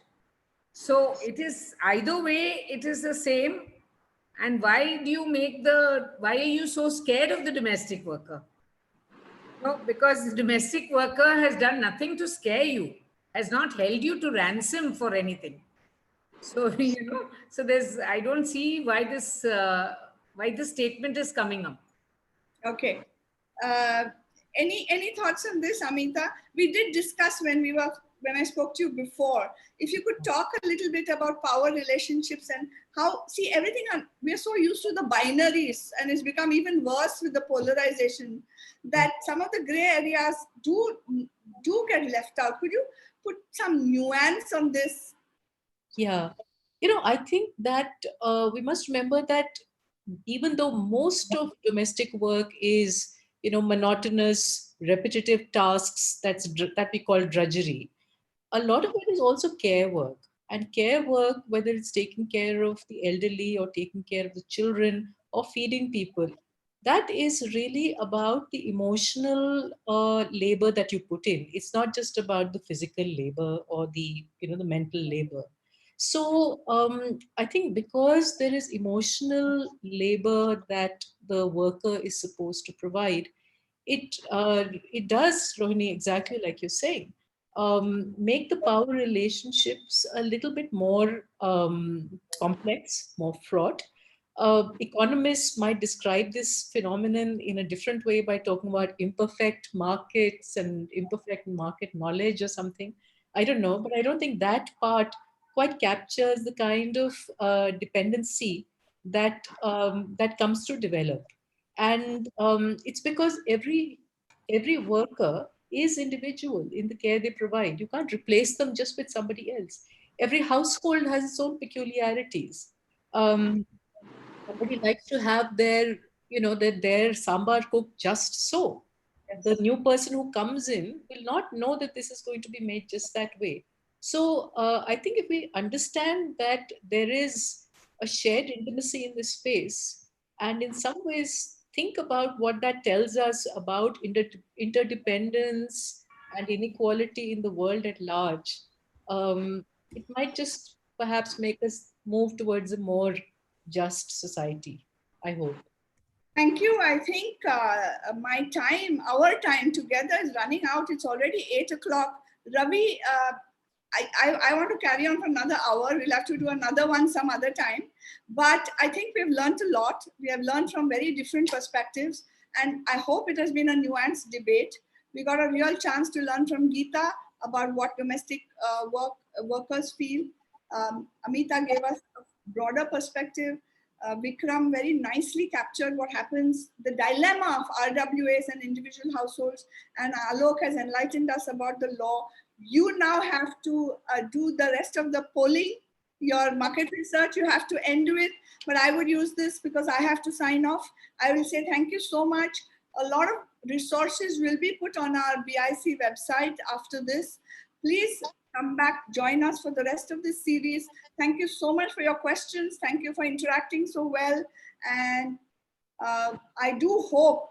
So it is either way, it is the same. And why are you so scared of the domestic worker? No, because the domestic worker has done nothing to scare you, has not held you to ransom for anything. So, so I don't see why this statement is coming up. Okay. Any thoughts on this, Amita? We did discuss when I spoke to you before. If you could talk a little bit about power relationships and how, we are so used to the binaries, and it's become even worse with the polarization, that some of the gray areas do get left out. Could you put some nuance on this? Yeah, I think that we must remember that even though most of domestic work is, monotonous, repetitive tasks that we call drudgery, a lot of it is also care work. And care work, whether it's taking care of the elderly or taking care of the children or feeding people, that is really about the emotional labor that you put in. It's not just about the physical labor or the mental labor. So I think because there is emotional labor that the worker is supposed to provide, it does, Rohini, exactly like you're saying, make the power relationships a little bit more complex, more fraught. Economists might describe this phenomenon in a different way by talking about imperfect markets and imperfect market knowledge or something. I don't know, but I don't think that part quite captures the kind of dependency that comes to develop. And it's because every worker is individual in the care they provide. You can't replace them just with somebody else. Every household has its own peculiarities. Somebody likes to have their sambar cooked just so. The new person who comes in will not know that this is going to be made just that way. So I think if we understand that there is a shared intimacy in this space, and in some ways think about what that tells us about interdependence and inequality in the world at large, it might just perhaps make us move towards a more just society, I hope. Thank you. I think our time together is running out. It's already 8 o'clock. Ravi, I want to carry on for another hour. We'll have to do another one some other time. But I think we've learned a lot. We have learned from very different perspectives. And I hope it has been a nuanced debate. We got a real chance to learn from Geeta about what domestic workers feel. Amita gave us a broader perspective. Vikram very nicely captured what happens, the dilemma of RWAs and individual households. And Alok has enlightened us about the law. You now have to do the rest of the polling, your market research, you have to end with, but I would use this because I have to sign off. I will say thank you so much. A lot of resources will be put on our BIC website after this. Please come back, join us for the rest of this series. Thank you so much for your questions. Thank you for interacting so well. And I do hope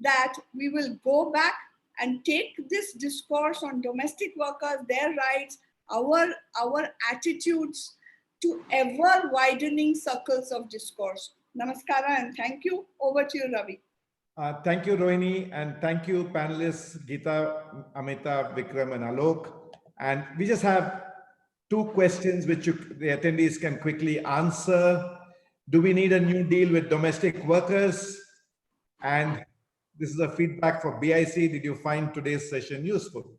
that we will go back and take this discourse on domestic workers, their rights, our attitudes to ever widening circles of discourse. Namaskara and thank you. Over to you, Ravi. Thank you, Rohini, and thank you, panelists, Geeta, Amita, Vikram, and Alok. And we just have 2 questions which the attendees can quickly answer. Do we need a new deal with domestic workers? And this is a feedback for BIC. Did you find today's session useful?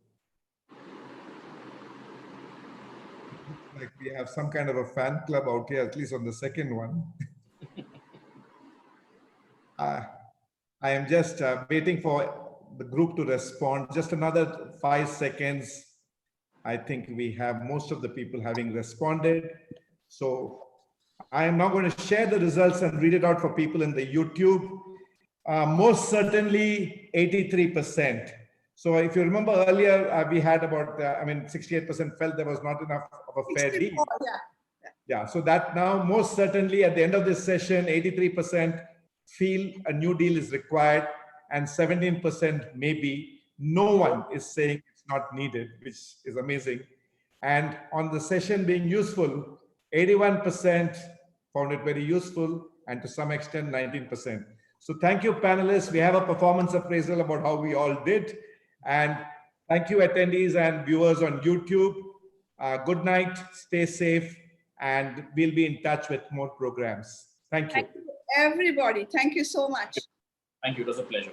Like we have some kind of a fan club out here, at least on the second one. I am just waiting for the group to respond. Just another 5 seconds. I think we have most of the people having responded. So I am now going to share the results and read it out for people in the YouTube. Most certainly 83%. So if you remember earlier, we had about, 68% felt there was not enough of a fair deal. Yeah, so that now most certainly at the end of this session, 83% feel a new deal is required and 17% maybe. No one is saying it's not needed, which is amazing. And on the session being useful, 81% found it very useful, and to some extent 19%. So thank you, panelists. We have a performance appraisal about how we all did. And thank you, attendees and viewers on YouTube. Good night, stay safe, and we'll be in touch with more programs. Thank you. Thank you, everybody. Thank you so much. Thank you. It was a pleasure.